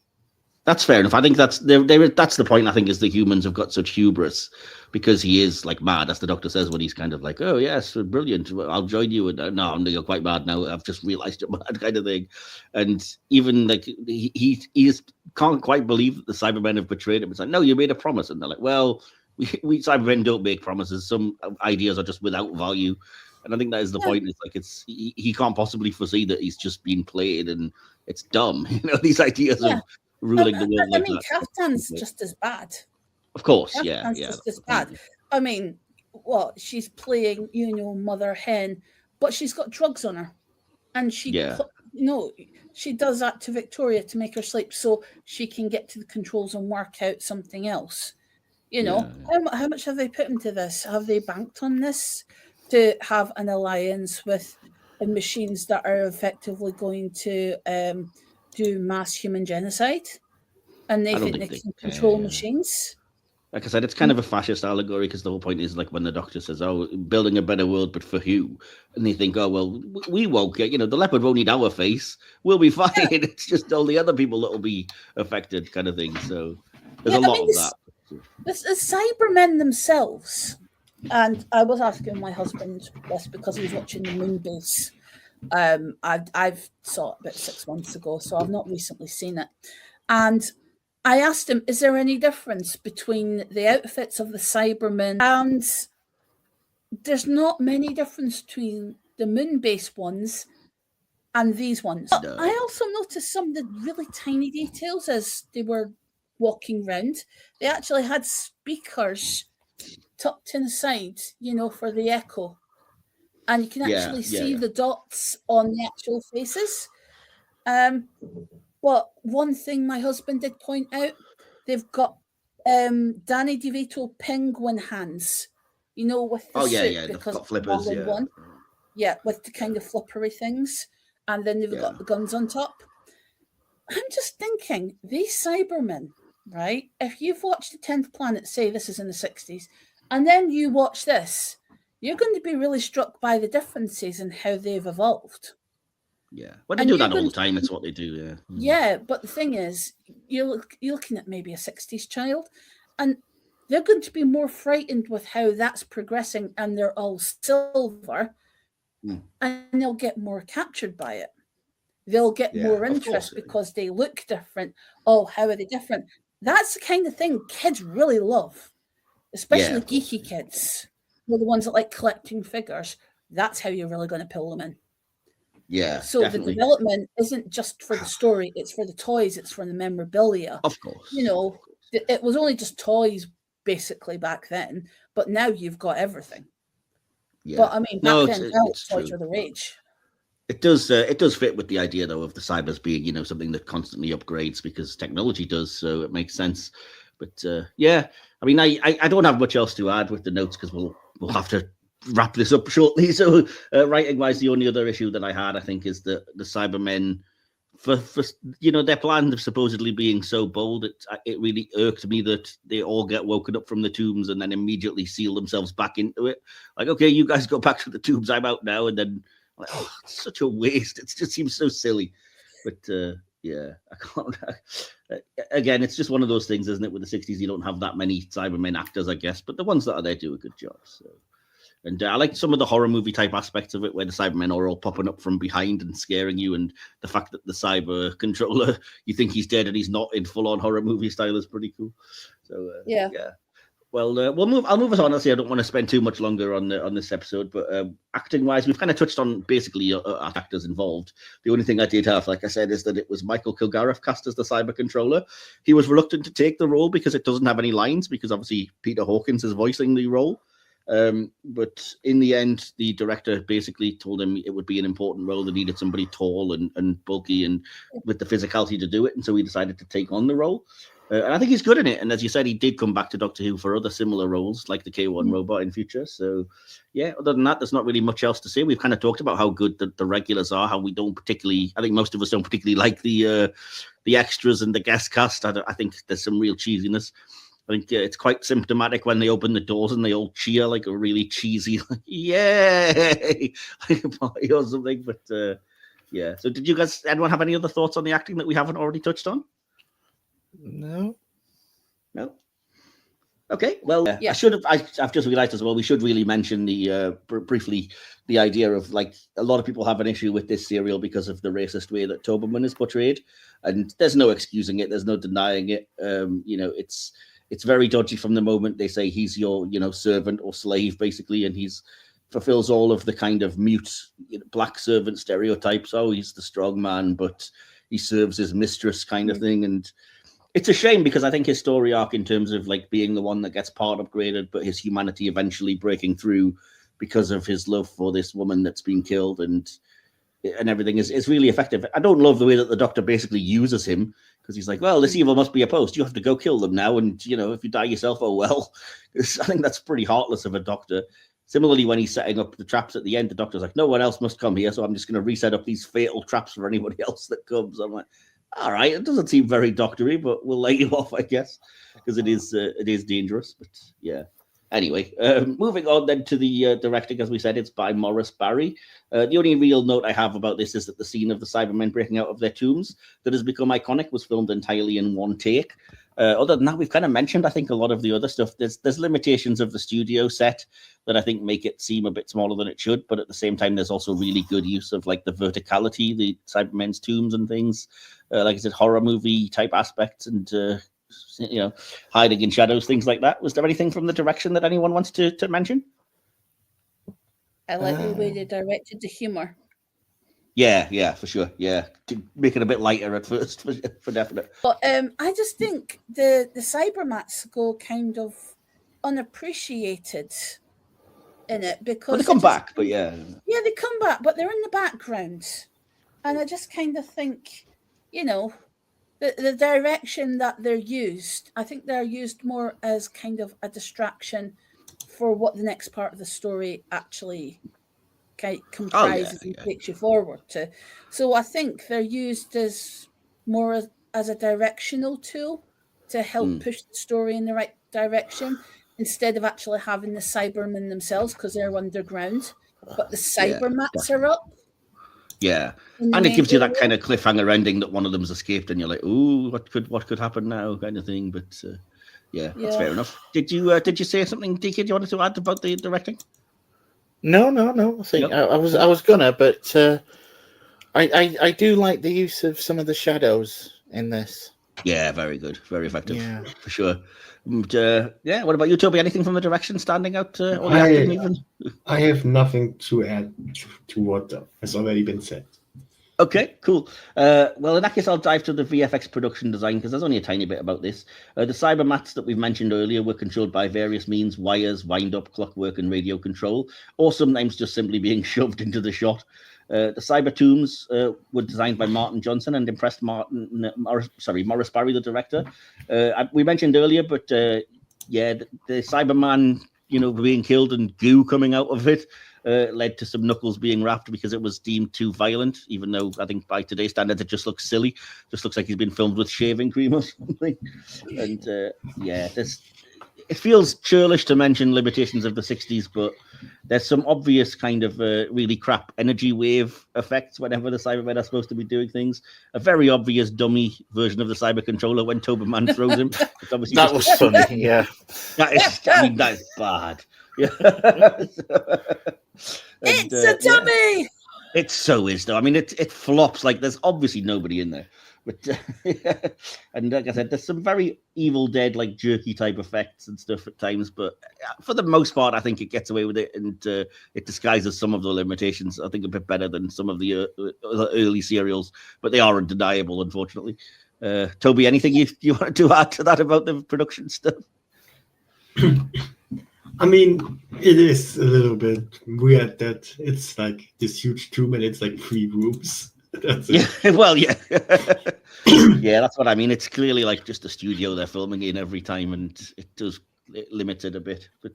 That's fair enough. I think that's the point. I think is the humans have got such hubris because he is like mad, as the Doctor says when he's kind of like, "Oh yes, brilliant, I'll join you." And no, you're quite mad now. I've just realised you're mad, kind of thing. And even like he just can't quite believe that the Cybermen have betrayed him. It's like, no, you made a promise, and they're like, well, we Cybermen don't make promises. Some ideas are just without value. And I think that is the point. It's like he can't possibly foresee that he's just been played, and it's dumb. You know, these ideas of ruling the world. I mean, Kaftan's just as bad. Of course, Kaftan's just as bad. I mean, what she's playing, you know, mother hen, but she's got drugs on her, and she, she does that to Victoria to make her sleep so she can get to the controls and work out something else. You know, how much have they put into this? Have they banked on this to have an alliance with machines that are effectively going to do mass human genocide? And they think they can control machines? Like I said, it's kind of a fascist allegory because the whole point is like when the Doctor says, "Oh, building a better world, but for who?" And they think, "Oh, well, we won't get. You know, the leopard won't need our face. We'll be fine. Yeah. It's just all the other people that will be affected," kind of thing. So there's a lot of that. The Cybermen themselves, and I was asking my husband this because he was watching the Moonbase. I've saw it about 6 months ago, so I've not recently seen it, and I asked him, is there any difference between the outfits of the Cybermen? And there's not many difference between the Moonbase ones and these ones. No. I also noticed some of the really tiny details as they were walking round. They actually had speakers tucked inside, you know, for the echo. And you can actually see the dots on the actual faces. Well, one thing my husband did point out, they've got Danny DeVito penguin hands, you know, with the suit because got flippers, one. Yeah, with the kind of flippery things, and then they've got the guns on top. I'm just thinking, these Cybermen, right? If you've watched the 10th Planet, say this is in the 60s, and then you watch this, you're going to be really struck by the differences in how they've evolved. Yeah, well, they do that all the time. It's what they do. Yeah, but the thing is, you're looking at maybe a 60s child, and they're going to be more frightened with how that's progressing, and they're all silver, and they'll get more captured by it. They'll get more interest because they look different. Oh, how are they different? That's the kind of thing kids really love, especially geeky kids. They're the ones that like collecting figures. That's how you're really going to pull them in. Yeah. So definitely. The development isn't just for the story, it's for the toys, it's for the memorabilia. Of course. You know, it was only just toys basically back then, but now you've got everything. Yeah. But I mean, back then, toys were the rage. It does fit with the idea though of the cybers being, you know, something that constantly upgrades because technology does, so it makes sense. But I mean, I don't have much else to add with the notes because we'll have to wrap this up shortly. So, writing-wise, the only other issue that I had, I think, is the Cybermen. For their plan of supposedly being so bold, it really irked me that they all get woken up from the tombs and then immediately seal themselves back into it. Like, okay, you guys go back to the tombs, I'm out now, and then like, oh, it's such a waste. It just seems so silly. But yeah, I can't. Again, it's just one of those things, isn't it? With the 60s, you don't have that many Cybermen actors, I guess, but the ones that are there do a good job. So. And I like some of the horror movie type aspects of it, where the Cybermen are all popping up from behind and scaring you, and the fact that the cyber controller, you think he's dead and he's not, in full-on horror movie style, is pretty cool. So yeah. Well, I'll move us on. I don't want to spend too much longer on this episode, but acting-wise, we've kind of touched on basically actors involved. The only thing I did have, like I said, is that it was Michael Kilgariff cast as the cyber controller. He was reluctant to take the role because it doesn't have any lines, because obviously Peter Hawkins is voicing the role. But in the end, the director basically told him it would be an important role. They needed somebody tall and bulky and with the physicality to do it, and so he decided to take on the role. And I think he's good in it. And as you said, he did come back to Doctor Who for other similar roles, like the K1 robot in future. So, yeah, other than that, there's not really much else to say. We've kind of talked about how good the regulars are, how we don't particularly, I think most of us don't particularly like the extras and the guest cast. I think there's some real cheesiness. I think it's quite symptomatic when they open the doors and they all cheer like a really cheesy, like, yay, like a party or something. But yeah. So did you guys, anyone have any other thoughts on the acting that we haven't already touched on? No. Okay. Well, yeah. I've just realized as well, we should really mention briefly the idea of, like, a lot of people have an issue with this serial because of the racist way that Toberman is portrayed. And there's no excusing it. There's no denying it. It's very dodgy from the moment they say he's your, servant or slave, basically, and he's fulfills all of the kind of mute black servant stereotypes. Oh, he's the strong man, but he serves his mistress kind of thing. And it's a shame, because I think his story arc in terms of, like, being the one that gets part upgraded, but his humanity eventually breaking through because of his love for this woman that's been killed and everything is really effective. I don't love the way that the Doctor basically uses him, because he's like, well, this evil must be a post. You have to go kill them now. And, if you die yourself, oh, well. I think that's pretty heartless of a Doctor. Similarly, when he's setting up the traps at the end, the Doctor's like, no one else must come here, so I'm just going to reset up these fatal traps for anybody else that comes. I'm like, all right, it doesn't seem very doctory, but we'll let you off, I guess, because it is dangerous. But, yeah. Anyway, moving on then to the directing, as we said, it's by Maurice Barry. The only real note I have about this is that the scene of the Cybermen breaking out of their tombs that has become iconic was filmed entirely in one take. Other than that, we've kind of mentioned, I think, a lot of the other stuff. There's limitations of the studio set that I think make it seem a bit smaller than it should, but at the same time, there's also really good use of, like, the verticality, the Cybermen's tombs and things. Like I said, horror movie type aspects and hiding in shadows, things like that. Was there anything from the direction that anyone wants to mention? I like the way they directed the humor. Yeah, for sure. Yeah, to make it a bit lighter at first, for definite. But I just think the Cybermats go kind of unappreciated in it, because they come back, but yeah, they come back, but they're in the background, and I just kind of think, the direction that they're used, I think they're used more as kind of a distraction for what the next part of the story actually comprises and takes you forward to. So I think they're used as more as a directional tool to help push the story in the right direction, instead of actually having the Cybermen themselves, because they're underground, but the Cybermats are up. Yeah. And it gives you that kind of cliffhanger ending that one of them's escaped, and you're like, ooh, what could happen now, kind of thing. But that's fair enough. Did you say something, D.K, you wanted to add about the directing? No. I think I was gonna, but I do like the use of some of the shadows in this. Yeah, very good, very effective, for sure. What about you, Toby? Anything from the direction standing out? Or the acting even? I have nothing to add to what has already been said. Okay, cool. Well, in that case, I'll dive to the VFX production design, because there's only a tiny bit about this. The Cybermats that we've mentioned earlier were controlled by various means: wires, wind-up, clockwork, and radio control, or sometimes just simply being shoved into the shot. The Cyber Tombs were designed by Martin Johnson and impressed Maurice Barry, the director. We mentioned earlier, but the Cyberman being killed and goo coming out of it led to some knuckles being wrapped because it was deemed too violent, even though I think by today's standards it just looks silly. Just looks like he's been filmed with shaving cream or something. And it feels churlish to mention limitations of the 60s, but there's some obvious kind of really crap energy wave effects whenever the Cybermen are supposed to be doing things. A very obvious dummy version of the cyber controller when Toberman throws him. It's obviously That was funny, yeah. that is bad. Yeah. It's a dummy! Yeah. It so is, though. I mean, it flops. Like, there's obviously nobody in there. But and like I said, there's some very Evil Dead, like, jerky type effects and stuff at times. But for the most part, I think it gets away with it, and it disguises some of the limitations, I think, a bit better than some of the early serials. But they are undeniable, unfortunately. Toby, anything you want to add to that about the production stuff? I mean, it is a little bit weird that it's like this huge tomb and it's like 3 rooms. That's it. Yeah, well, yeah. Yeah, that's what I mean. It's clearly like just a studio they're filming in every time, and it does limit it a bit. But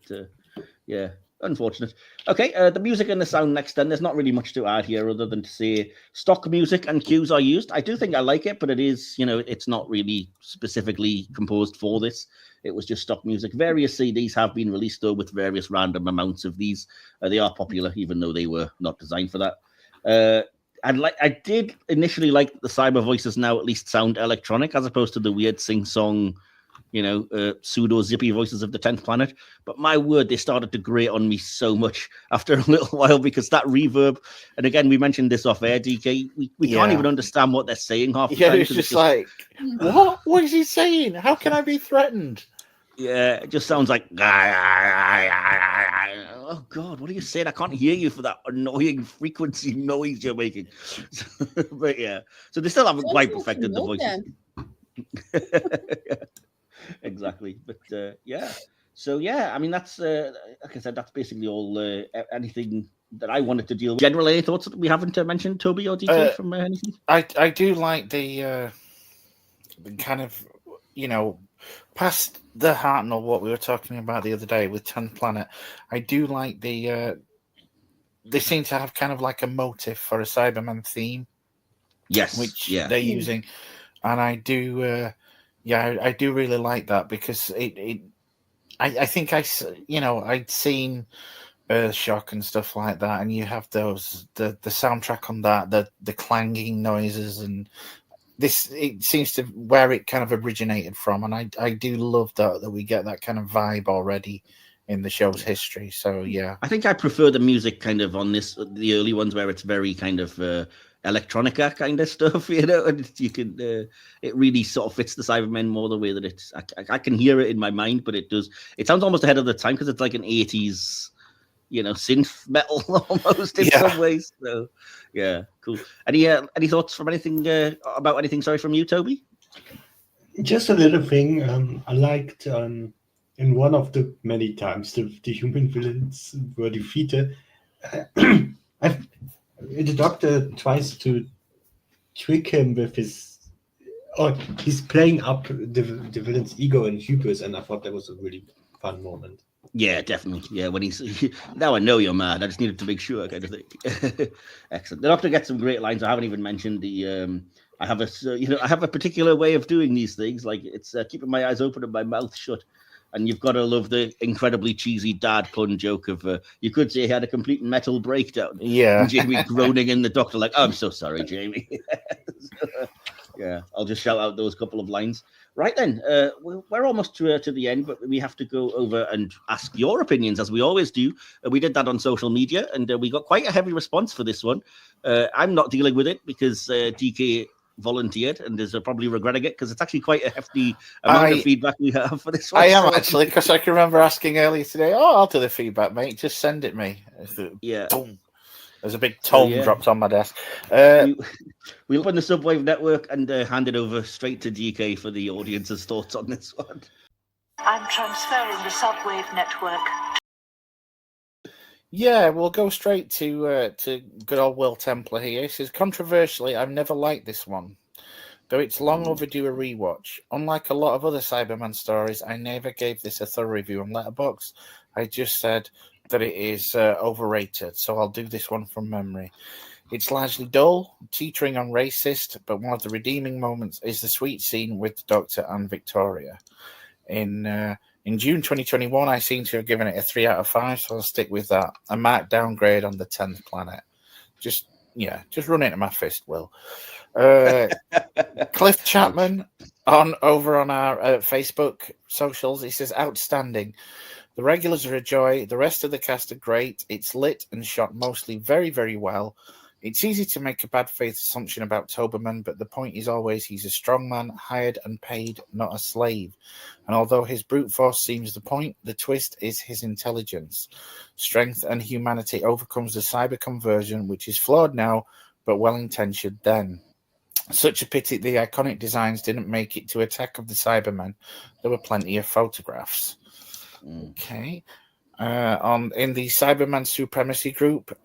yeah, unfortunate. Okay, the music and the sound next then. There's not really much to add here other than to say stock music and cues are used. I do think I like it, but it is, it's not really specifically composed for this. It was just stock music. Various CDs have been released, though, with various random amounts of these. They are popular, even though they were not designed for that. I did initially like the cyber voices now at least sound electronic as opposed to the weird sing-song, pseudo zippy voices of the 10th Planet. But my word, they started to grate on me so much after a little while because that reverb, and again, we mentioned this off air, DK, we can't even understand what they're saying half the time. Yeah, it's just like, what? What is he saying? How can I be threatened? Yeah, it just sounds like, oh God, what are you saying? I can't hear you for that annoying frequency noise you're making. But yeah, so they still haven't quite perfected the voices. Yeah, exactly. But yeah, so yeah, I mean, that's, like I said, that's basically all, anything that I wanted to deal with. General, any thoughts that we haven't mentioned, Toby or DK, from anything? I do like the kind of, past the Hartnell, what we were talking about the other day with 10th Planet, I do like they seem to have kind of like a motive for a Cyberman theme. Yes. Which they're using. And I do, I do really like that because I think I'd seen Earthshock and stuff like that, and you have the soundtrack on that, the clanging noises, and it seems to where it kind of originated from, and I do love that we get that kind of vibe already in the show's history. So yeah, I think I prefer the music kind of on the early ones where it's very kind of electronica kind of stuff, and you can it really sort of fits the Cybermen more the way that it's. I can hear it in my mind, but it sounds almost ahead of the time because it's like an 80s. Synth metal almost in some ways. So, yeah, cool. Any thoughts from anything about anything? Sorry, from you, Toby? Just a little thing. I liked in one of the many times the human villains were defeated. The Doctor tries to trick him with he's playing up the villain's ego and hubris, and I thought that was a really fun moment. Yeah, definitely. Yeah, when he's now I know you're mad. I just needed to make sure, kind of thing. Excellent. The Doctor gets some great lines. I haven't even mentioned the. I have a particular way of doing these things. Like it's keeping my eyes open and my mouth shut. And you've got to love the incredibly cheesy dad pun joke of you could say he had a complete mental breakdown. Yeah, and Jamie groaning in the Doctor like, I'm so sorry, Jamie. Yeah, I'll just shout out those couple of lines. Right then, we're almost to the end, but we have to go over and ask your opinions, as we always do. We did that on social media, and we got quite a heavy response for this one. I'm not dealing with it because DK volunteered and is probably regretting it because it's actually quite a hefty amount of feedback we have for this one. I am actually, because I can remember asking earlier today, I'll do the feedback, mate. Just send it me. Yeah. Boom. There's a big tome dropped on my desk. We open the Subwave network and hand it over straight to DK for the audience's thoughts on this one. I'm transferring the Subwave network. Yeah, we'll go straight to good old Will Templar here. He says, controversially, I've never liked this one. Though it's long overdue a rewatch. Unlike a lot of other Cyberman stories, I never gave this a thorough review on Letterboxd. I just said that it is overrated, so I'll do this one from memory. It's largely dull, teetering on racist, but one of the redeeming moments is the sweet scene with the Doctor and Victoria. In June 2021, I seem to have given it a 3 out of 5, so I'll stick with that. A marked downgrade on the 10th planet. Just run into my fist, Will. Cliff Chapman over on our Facebook socials, he says, outstanding. The regulars are a joy. The rest of the cast are great. It's lit and shot mostly very, very well. It's easy to make a bad faith assumption about Toberman, but the point is always he's a strong man, hired and paid, not a slave. And although his brute force seems the point, the twist is his intelligence. Strength and humanity overcomes the cyber conversion, which is flawed now, but well-intentioned then. Such a pity the iconic designs didn't make it to Attack of the Cybermen. There were plenty of photographs. Okay. In the Cyberman Supremacy group,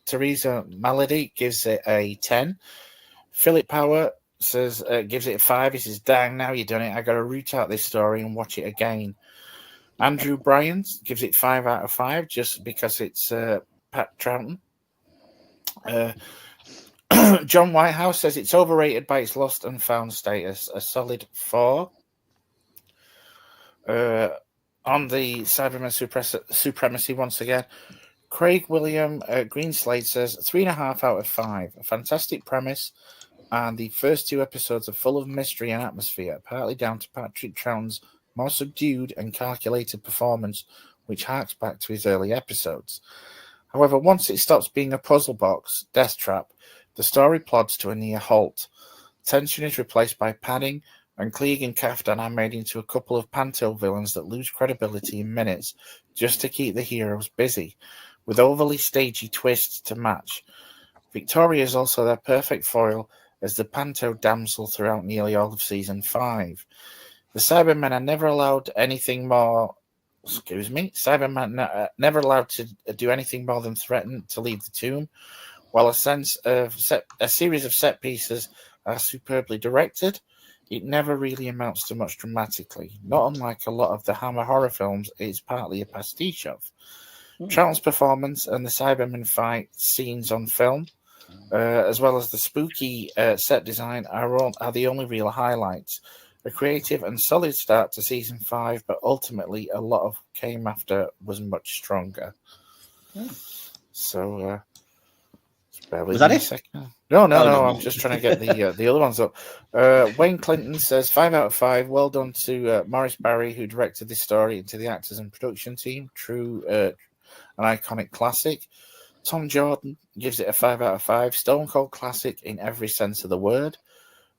Teresa Malady gives it a 10. Philip Power says gives it a 5. He says, dang, now you've done it. I got to root out this story and watch it again. Andrew Bryan gives it 5 out of 5 just because it's Pat Troughton. John Whitehouse says it's overrated by its lost and found status. A solid 4. On the Cyberman Supremacy once again, Craig William Greenslade says 3.5 out of 5. A fantastic premise, and the first 2 episodes are full of mystery and atmosphere, partly down to Patrick Troughton's more subdued and calculated performance, which harks back to his early episodes. However, once it stops being a puzzle box, death trap, the story plods to a near halt. Tension is replaced by padding, and Klieg and Kaftan are made into a couple of panto villains that lose credibility in minutes just to keep the heroes busy, with overly stagey twists to match. Victoria is also their perfect foil as the panto damsel throughout nearly all of Season 5. The Cybermen are never allowed anything more... Cybermen never allowed to do anything more than threaten to leave the tomb, while a series of set pieces are superbly directed. It never really amounts to much dramatically. Not unlike a lot of the Hammer horror films, it is partly a pastiche of. Troughton's performance and the Cyberman fight scenes on film, as well as the spooky set design, are the only real highlights. A creative and solid start to Season 5, but ultimately a lot of came after was much stronger. So... was that it? No. I'm just trying to get the other ones up. Wayne Clinton says 5 out of 5. Well done to Maurice Barry, who directed this story, and to the actors and production team. True, an iconic classic. Tom Jordan gives it a 5 out of 5. Stone cold classic in every sense of the word.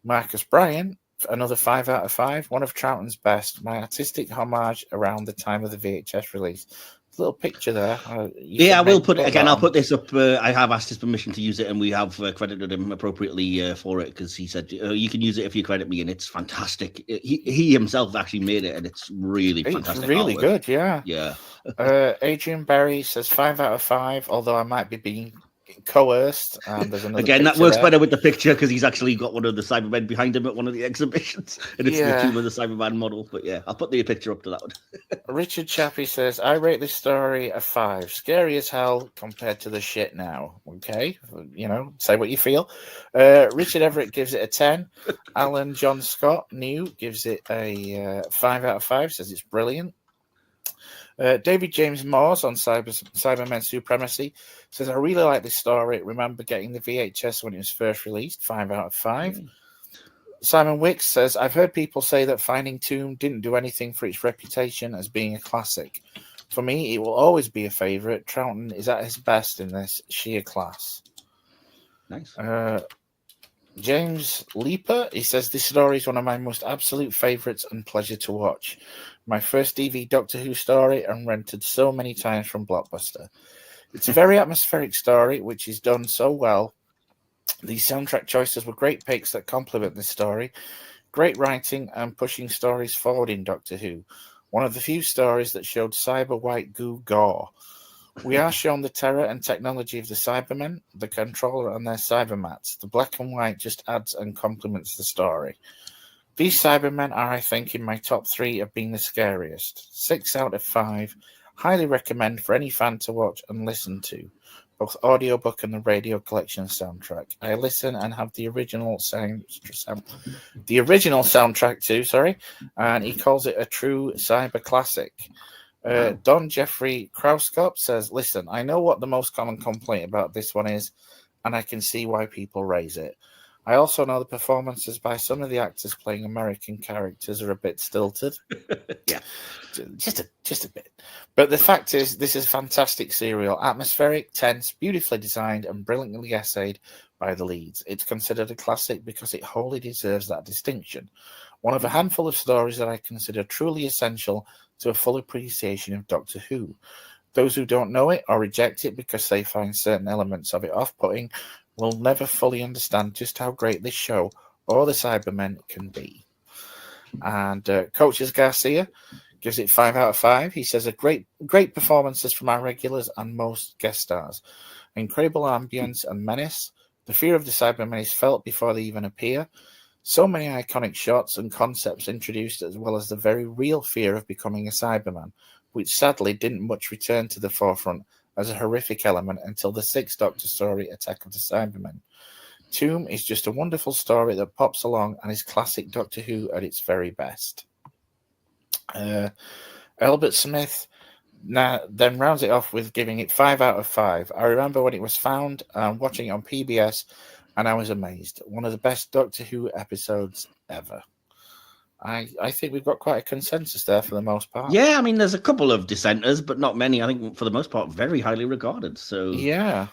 Marcus Bryan, another 5 out of 5. One of Troughton's best. My artistic homage around the time of the VHS release. Little picture there. I will put it again. I'll put this up. I have asked his permission to use it, and we have credited him appropriately for it because he said you can use it if you credit me, and it's fantastic. He himself actually made it, and it's really fantastic. It's really good, yeah. Yeah. Adrian Berry says 5 out of 5, although I might be being coerced. And there's another again, that works better with the picture because he's actually got one of the Cybermen behind him at one of the exhibitions, and it's the tomb of the Cyberman model. But yeah, I'll put the picture up to that one. Richard Chappie says, I rate this story a 5. Scary as hell compared to the shit now. Okay, say what you feel. Richard Everett gives it a 10. Alan John Scott New gives it a 5 out of 5. Says it's brilliant. David James Morse on Cybermen Supremacy says, I really like this story. Remember getting the VHS when it was first released. 5 out of 5. Simon Wicks says, I've heard people say that Finding Tomb didn't do anything for its reputation as being a classic. For me, it will always be a favourite. Troughton is at his best in this sheer class. Nice. James Leaper, he says, this story is one of my most absolute favourites and pleasure to watch. My first DV Doctor Who story and rented so many times from Blockbuster. It's a very atmospheric story, which is done so well. The soundtrack choices were great picks that complement this story. Great writing and pushing stories forward in Doctor Who. One of the few stories that showed cyber white goo gore. We are shown the terror and technology of the Cybermen, the controller and their cybermats. The black and white just adds and complements the story. These Cybermen are, I think, in my top 3 of being the scariest. 6 out of 5. Highly recommend for any fan to watch and listen to. Both audiobook and the radio collection soundtrack. I listen and have the original soundtrack too, and he calls it a true cyber classic. Don Jeffrey Krauskop says, listen, I know what the most common complaint about this one is, and I can see why people raise it. I also know the performances by some of the actors playing American characters are a bit stilted. Yeah. Just a bit. But the fact is, this is a fantastic serial. Atmospheric, tense, beautifully designed, and brilliantly essayed by the leads. It's considered a classic because it wholly deserves that distinction. One of a handful of stories that I consider truly essential to a full appreciation of Doctor Who. Those who don't know it or reject it because they find certain elements of it off-putting will never fully understand just how great this show or the Cybermen can be. And Coaches Garcia gives it 5 out of 5. He says, great performances from our regulars and most guest stars. Incredible ambience and menace. The fear of the Cybermen is felt before they even appear. So many iconic shots and concepts introduced, as well as the very real fear of becoming a Cyberman, which sadly didn't much return to the forefront as a horrific element until the 6th Doctor story, Attack of the Cybermen. Tomb is just a wonderful story that pops along and is classic Doctor Who at its very best. Albert Smith then rounds it off with giving it 5 out of 5. I remember when it was found, watching it on PBS, and I was amazed. One of the best Doctor Who episodes ever. I think we've got quite a consensus there for the most part. Yeah, I mean, there's a couple of dissenters, but not many. I think for the most part, very highly regarded. So yeah.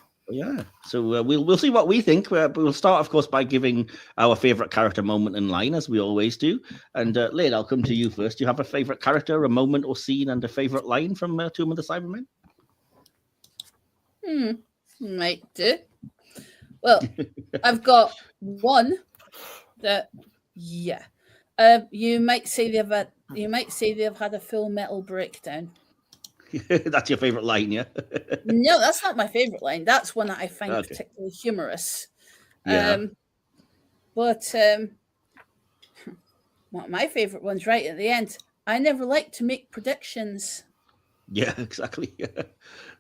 So we'll see what we think. We'll start, of course, by giving our favorite character moment in line, as we always do. And Lynn, I'll come to you first. Do you have a favorite character, a moment or scene, and a favorite line from Tomb of the Cybermen? Might do. Well, I've got one that, yeah. You might say they've had a full metal breakdown. That's your favorite line, yeah? No, that's not my favorite line. That's one that I find particularly humorous. Yeah. But one of my favorite ones right at the end. I never like to make predictions. Yeah, exactly.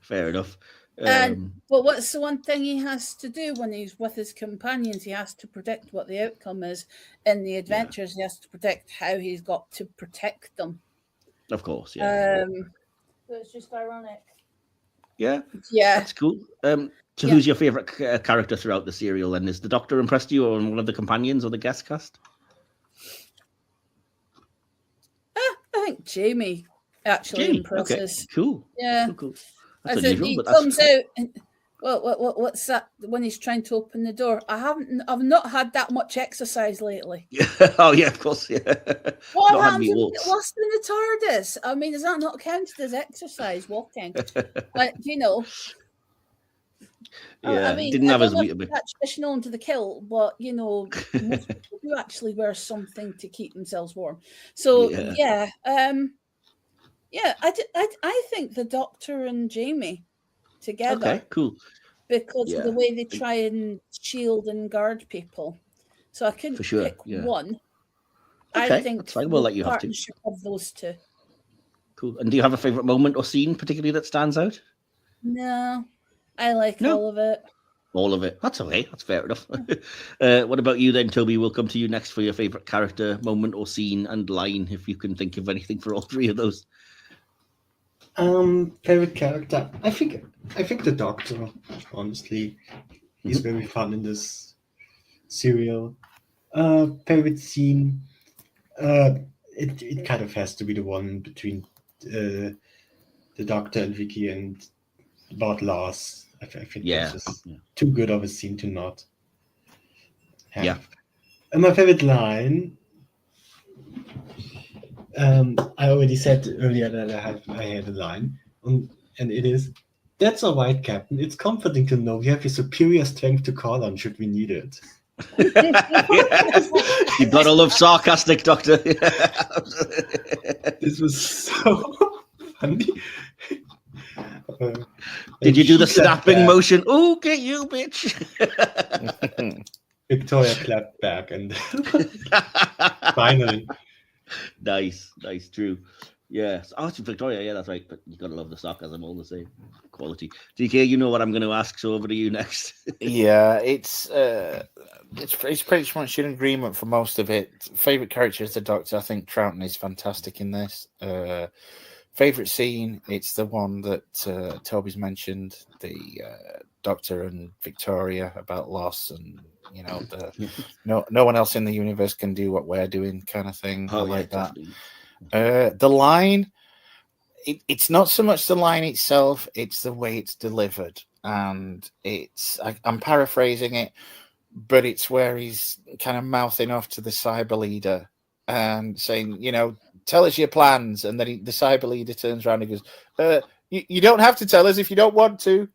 Fair enough. But what's the one thing he has to do when he's with his companions? He has to predict what the outcome is in the adventures. He has to predict how he's got to protect them. Of course, yeah. So it's just ironic. Yeah, yeah, that's cool. So who's your favorite character throughout the serial? And is the Doctor impressed you, or one of the companions, or the guest cast? I think Jamie actually impresses. Okay, cool. Yeah, cool. That's unusual, he comes out and what's that when he's trying to open the door? I've not had that much exercise lately. Oh yeah, of course, yeah. What happens if you get lost in the TARDIS? I mean, is that not counted as exercise walking? Like, you know. Yeah, I mean, didn't have I as don't know if that's traditional into the kill, but you know, most people do actually wear something to keep themselves warm. So I think the Doctor and Jamie together. Okay, cool. Because of the way they try and shield and guard people. So I couldn't pick one. Okay, I think that's fine. We'll let you have to. Of those two. Cool. And do you have a favorite moment or scene particularly that stands out? No, I like all of it. All of it. That's okay. That's fair enough. What about you then, Toby? We'll come to you next for your favorite character, moment or scene and line, if you can think of anything for all three of those. Favorite character. I think the Doctor, honestly, is very fun in this serial. Favorite scene. It kind of has to be the one between the Doctor and Vicky and Lord Lars. I think that's just too good of a scene to not have. Yeah. And my favorite line. I already said earlier that I had a line, and it is, "That's all right, Captain. It's comforting to know we have your superior strength to call on should we need it." You've got to love sarcastic, Doctor. This was so funny. Did you do the She clapped snapping back. motion? Oh, get you, bitch! Victoria clapped back, and finally, Nice, true. Yes. Oh, it's Victoria. Yeah, that's right. But you gotta love the sock, as I'm all the same quality. DK, you know what I'm going to ask, so over to you next. Yeah, it's pretty much in agreement for most of it. Favorite character is the Doctor. I think Troughton is fantastic in this. Favorite scene, it's the one that Toby's mentioned, the Doctor and Victoria about loss, and no one else in the universe can do what we're doing, kind of thing. I like that. The line, it's not so much the line itself, it's the way it's delivered. And I'm paraphrasing it, but it's where he's kind of mouthing off to the cyber leader and saying, tell us your plans. And then the cyber leader turns around and goes, you don't have to tell us if you don't want to.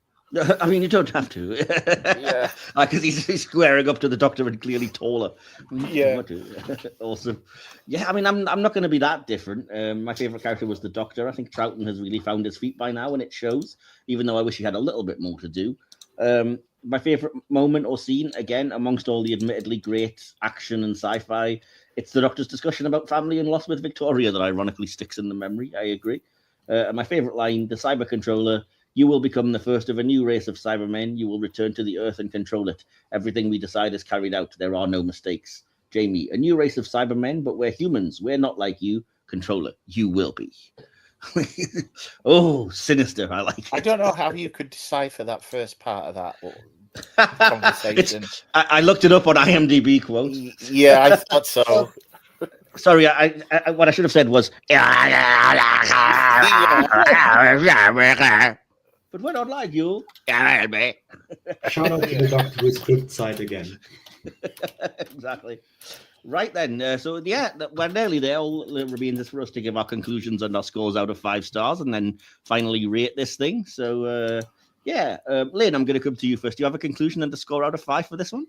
I mean, you don't have to. Yeah. Because he's squaring up to the Doctor and clearly taller. Yeah. Awesome. Yeah, I mean, I'm not going to be that different. My favourite character was the Doctor. I think Troughton has really found his feet by now, and it shows, even though I wish he had a little bit more to do. My favourite moment or scene, again, amongst all the admittedly great action and sci-fi, it's the Doctor's discussion about family and loss with Victoria that ironically sticks in the memory. I agree. And my favourite line, the cyber controller, you will become the first of a new race of Cybermen. You will return to the Earth and control it. Everything we decide is carried out. There are no mistakes. Jamie, a new race of Cybermen, but we're humans. We're not like you. Controller, you will be. Oh, sinister. I like it. I don't know how you could decipher that first part of that conversation. I looked it up on IMDb quotes. Yeah, I thought so. Sorry, I what I should have said was, but we're not like you. shout out to the Doctor with script side again. Exactly. Right then. So yeah, we're nearly there. All that remains is for us to give our conclusions and our scores out of 5 stars, and then finally rate this thing. So Lynn, I'm going to come to you first. Do you have a conclusion and a score out of 5 for this one?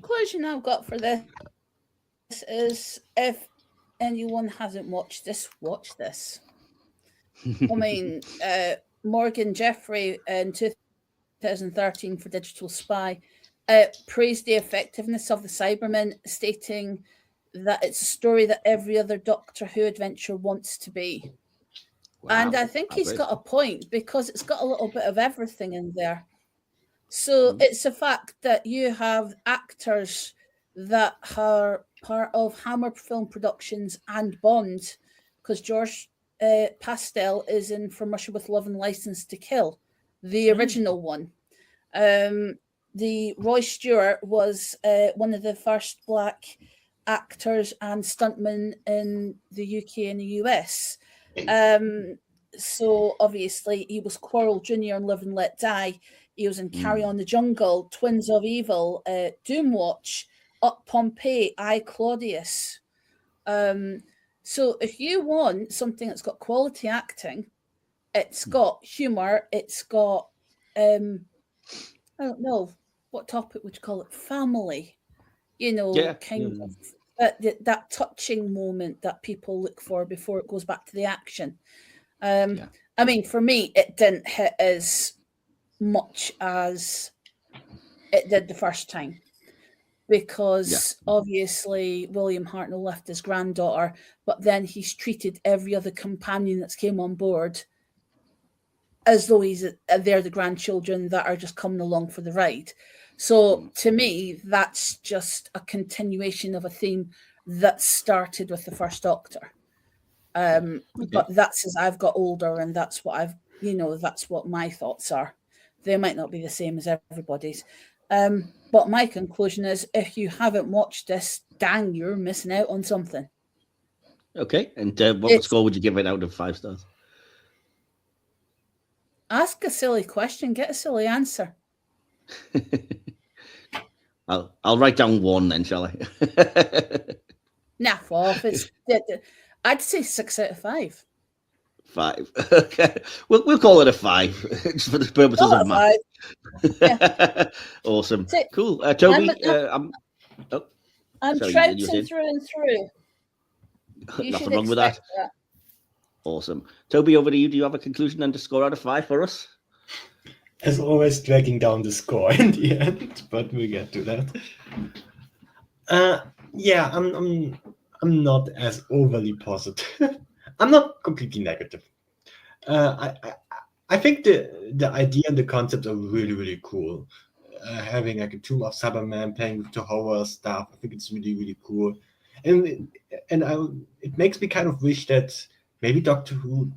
Conclusion I've got for this is, if anyone hasn't watched this, watch this. I mean, Morgan Jeffrey in 2013 for Digital Spy praised the effectiveness of the Cybermen, stating that it's a story that every other Doctor Who adventure wants to be. Wow, and I think he's got a point, because it's got a little bit of everything in there. So it's a fact that you have actors that are part of Hammer Film Productions and Bond, because George Pastel is in From Russia with Love and License to Kill, the original one. The Roy Stewart was one of the first black actors and stuntmen in the UK and the US. So obviously he was Quarrel Jr. in Live and Let Die. He was in Carry On the Jungle, Twins of Evil, Doomwatch, Up Pompeii, I Claudius. So if you want something that's got quality acting, it's got humour, it's got, I don't know, what topic would you call it? Family. Kind of that touching moment that people look for before it goes back to the action. I mean, for me, it didn't hit as much as it did the first time, because obviously William Hartnell left his granddaughter, but then he's treated every other companion that's came on board as though they're the grandchildren that are just coming along for the ride. So to me, that's just a continuation of a theme that started with the first Doctor. But that's as I've got older, and that's what that's what my thoughts are. They might not be the same as everybody's. But my conclusion is, if you haven't watched this, dang, you're missing out on something. Okay. And what score would you give it out of 5 stars? Ask a silly question, get a silly answer. I'll write down 1 then, shall I? Nah, I'd say 6 out of 5. 5. Okay. We'll call it a 5 just for the purposes of math. Yeah. Awesome. Cool. Toby, I'm Troughton through and through. You Nothing should wrong with that. expect that. Awesome. Toby, over to you. Do you have a conclusion and a score out of 5 for us? As always, dragging down the score in the end, but we'll get to that. Yeah, I'm not as overly positive. I'm not completely negative. I think the idea and the concept are really, really cool. Having like a Tomb of Cyberman, playing with the horror stuff, I think it's really, really cool. And it makes me kind of wish that maybe Doctor Who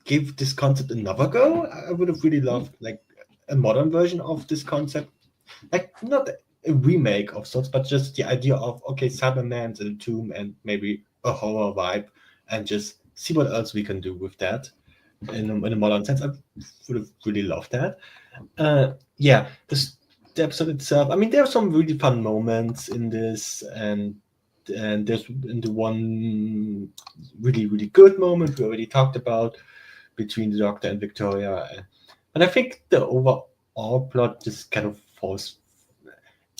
give this concept another go. I would have really loved like a modern version of this concept, like not a remake of sorts, but just the idea of okay, Cyberman's in a tomb and maybe a horror vibe, and just see what else we can do with that in a modern sense. I would have really loved that. Yeah, the episode itself. I mean, there are some really fun moments in this, and there's in the one really, really good moment we already talked about between the Doctor and Victoria. And I think the overall plot just kind of falls.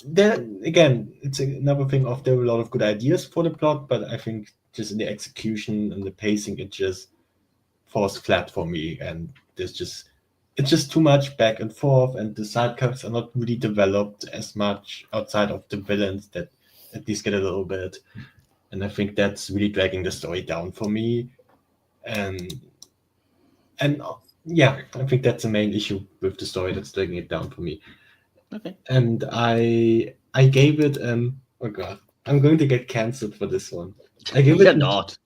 Then again, it's another thing of there were a lot of good ideas for the plot, but I think just in the execution and the pacing, it just falls flat for me. And it's just too much back and forth, and the side characters are not really developed as much outside of the villains that at least get a little bit. And I think that's really dragging the story down for me. And yeah, I think that's the main issue with the story that's dragging it down for me. Okay. And I gave it oh god, I'm going to get cancelled for this one. I give You're it not.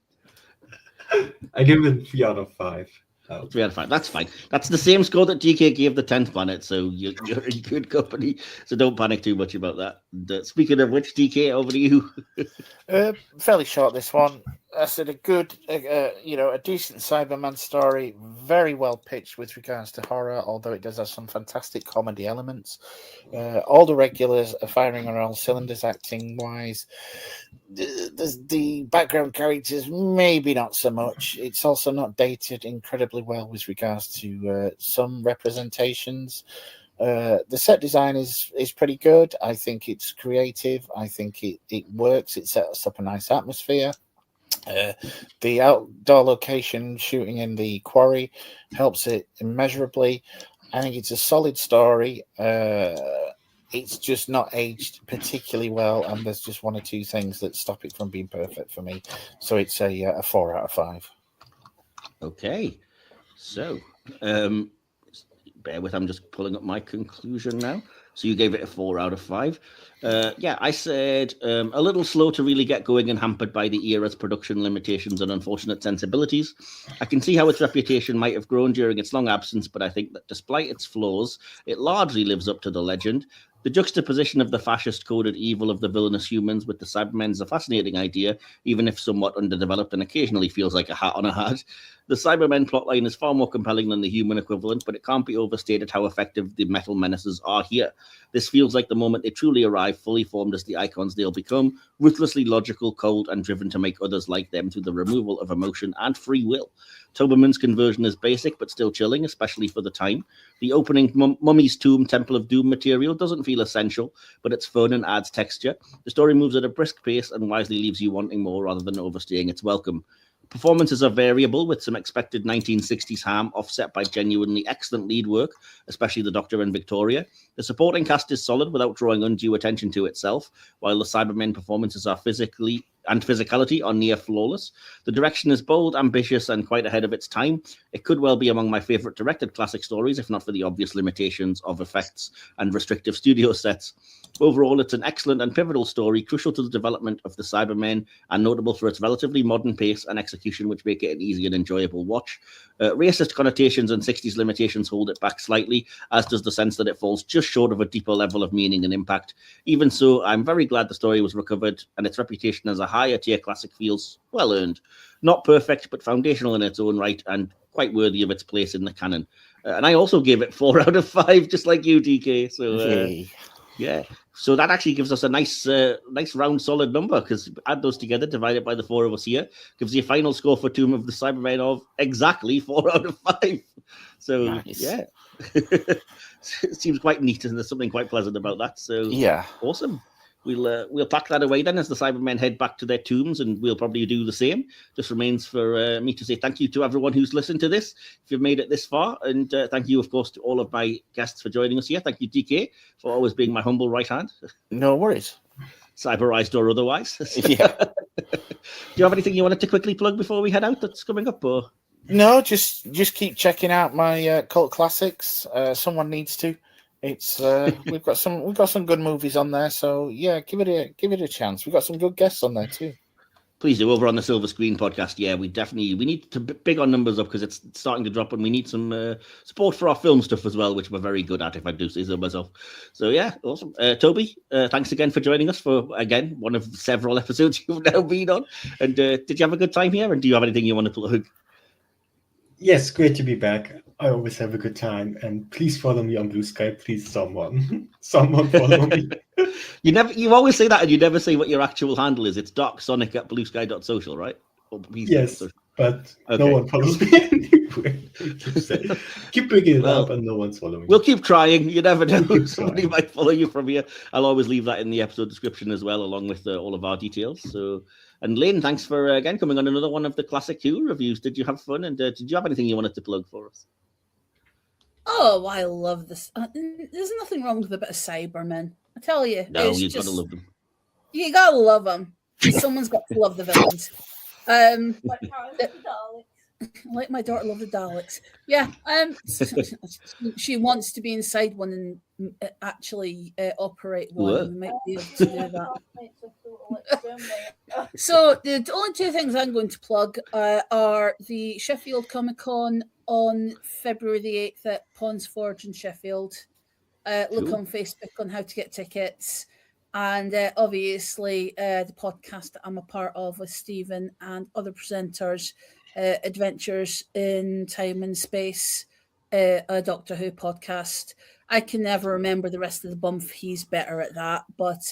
I give it 3 out of 5. 3 out of 5. That's fine. That's the same score that DK gave the 10th planet, so you're in good company. So don't panic too much about that. And, speaking of which, DK, over to you. Fairly short, this one. I said a good, a decent Cyberman story, very well pitched with regards to horror, although it does have some fantastic comedy elements. All the regulars are firing on all cylinders acting wise. The background characters, maybe not so much. It's also not dated incredibly well with regards to some representations. The set design is pretty good. I think it's creative. I think it works. It sets up a nice atmosphere. The outdoor location shooting in the quarry helps it immeasurably. I think it's a solid story. It's just not aged particularly well, and there's just one or two things that stop it from being perfect for me. So it's a 4 out of 5. Okay. So, bear with, I'm just pulling up my conclusion now. So you gave it a 4 out of 5. Yeah, I said a little slow to really get going and hampered by the era's production limitations and unfortunate sensibilities. I can see how its reputation might have grown during its long absence, but I think that despite its flaws, it largely lives up to the legend. The juxtaposition of the fascist-coded evil of the villainous humans with the Cybermen is a fascinating idea, even if somewhat underdeveloped and occasionally feels like a hat on a hat. The Cybermen plotline is far more compelling than the human equivalent, but it can't be overstated how effective the metal menaces are here. This feels like the moment they truly arrive, fully formed as the icons they'll become, ruthlessly logical, cold, and driven to make others like them through the removal of emotion and free will. Toberman's conversion is basic, but still chilling, especially for the time. The opening Mummy's Tomb, Temple of Doom material doesn't feel essential, but it's fun and adds texture. The story moves at a brisk pace and wisely leaves you wanting more rather than overstaying its welcome. Performances are variable, with some expected 1960s ham offset by genuinely excellent lead work, especially the Doctor and Victoria. The supporting cast is solid without drawing undue attention to itself, while the Cybermen performances are physicality are near flawless. The direction is bold, ambitious, and quite ahead of its time. It could well be among my favourite directed classic stories, if not for the obvious limitations of effects and restrictive studio sets. Overall, it's an excellent and pivotal story, crucial to the development of the Cybermen, and notable for its relatively modern pace and execution, which make it an easy and enjoyable watch. Racist connotations and 60s limitations hold it back slightly, as does the sense that it falls just short of a deeper level of meaning and impact. Even so, I'm very glad the story was recovered, and its reputation as a higher tier classic feels well earned. Not perfect, but foundational in its own right, and quite worthy of its place in the canon. And I also gave it 4 out of 5, just like you, DK. So yeah, so that actually gives us a nice round solid number, because add those together, divide it by the 4 of us here, gives you a final score for Tomb of the Cybermen of exactly 4 out of 5. So nice. Yeah, it seems quite neat, and there's something quite pleasant about that. So yeah, awesome. we'll pack that away then as the Cybermen head back to their tombs, and we'll probably do the same. Just remains for me to say thank you to everyone who's listened to this, if you've made it this far, and thank you, of course, to all of my guests for joining us here. Thank you, DK, for always being my humble right hand. No worries. Cyberized or otherwise. Yeah. Do you have anything you wanted to quickly plug before we head out that's coming up? Or No, just keep checking out my cult classics. Someone needs to. It's we've got some good movies on there, so yeah, give it a chance. We've got some good guests on there too. please do, over on the Silver Screen podcast. Yeah, we need to big on numbers up because it's starting to drop, and we need some support for our film stuff as well, which we're very good at, if I do say so myself. So yeah, awesome. Toby, thanks again for joining us for, again, one of several episodes you've now been on. And did you have a good time here? And do you have anything you want to plug? Yes, great to be back. I always have a good time, and please follow me on Blue Sky. Please, someone follow me. You always say that, and you never say what your actual handle is. It's darksonic@bluesky.social, right? Yes, but okay. No one follows me anyway. Keep bringing it up, and no one's following. We'll keep trying. You never know. Somebody might follow you from here. I'll always leave that in the episode description as well, along with all of our details. So, and Lynn, thanks for again coming on another one of the classic Who reviews. Did you have fun? And did you have anything you wanted to plug for us? Oh, I love this. There's nothing wrong with a bit of Cybermen. I tell you. No, you've got to love them. You gotta love them. Someone's got to love the villains. Like my daughter loved the Daleks. Yeah. She wants to be inside one and actually operate one. What? We might be able to do that. So the only two things I'm going to plug are the Sheffield Comic Con on February the 8th at Pond's Forge in Sheffield. Look on Facebook on how to get tickets. And obviously the podcast that I'm a part of with Stephen and other presenters, Adventures in Time and Space, a Doctor Who podcast. I can never remember the rest of the bump. He's better at that. But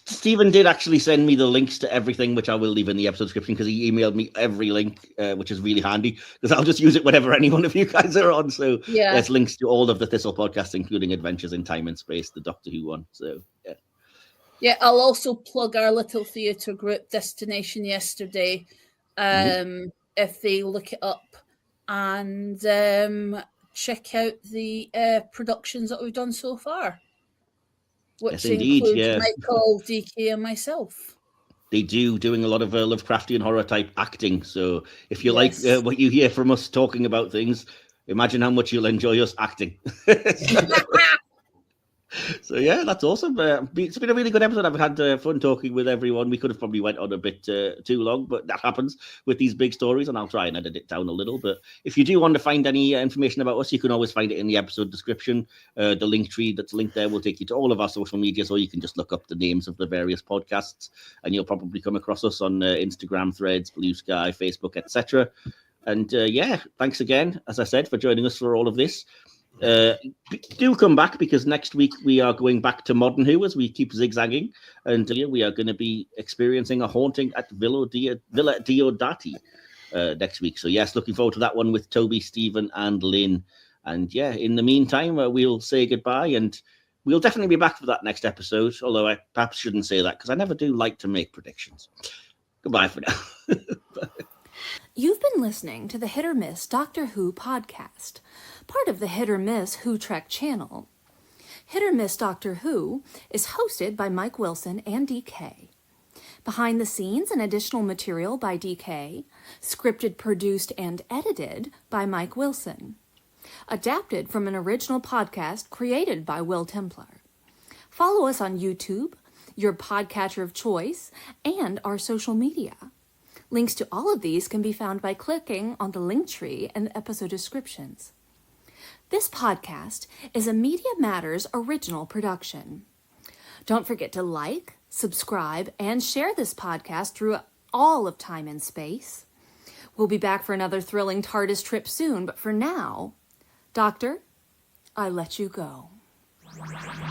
Stephen did actually send me the links to everything, which I will leave in the episode description, because he emailed me every link, which is really handy because I'll just use it whenever any one of you guys are on. So yeah, there's links to all of the Thistle podcasts, including Adventures in Time and Space, the Doctor Who one. So yeah. Yeah, I'll also plug our little theatre group, Destination Yesterday, if they look it up and check out the productions that we've done so far, which includes Michael, DK, and myself. They doing a lot of Lovecraftian horror type acting. So if you like what you hear from us talking about things, imagine how much you'll enjoy us acting. So yeah, that's awesome. It's been a really good episode. I've had fun talking with everyone. We could have probably went on a bit too long, but that happens with these big stories, and I'll try and edit it down a little. But if you do want to find any information about us, you can always find it in the episode description. The link tree that's linked there will take you to all of our social medias, or you can just look up the names of the various podcasts, and you'll probably come across us on Instagram, Threads, Blue Sky, Facebook, etc. And thanks again, as I said, for joining us for all of this. Do come back, because next week we are going back to Modern Who as we keep zigzagging, and we are going to be experiencing a haunting at Villa Diodati next week. So yes, looking forward to that one with Toby, Stephen, and Lynn. And in the meantime, we'll say goodbye, and we'll definitely be back for that next episode, although I perhaps shouldn't say that because I never do like to make predictions. Goodbye for now. You've been listening to the Hit or Miss Doctor Who podcast, part of the Hit or Miss Who Trek channel. Hit or Miss Doctor Who is hosted by Mike Wilson and DK. Behind the scenes and additional material by DK, scripted, produced, and edited by Mike Wilson. Adapted from an original podcast created by Will Templar. Follow us on YouTube, your podcatcher of choice, and our social media. Links to all of these can be found by clicking on the link tree in the episode descriptions. This podcast is a Media Matters original production. Don't forget to like, subscribe, and share this podcast through all of time and space. We'll be back for another thrilling TARDIS trip soon, but for now, Doctor, I let you go.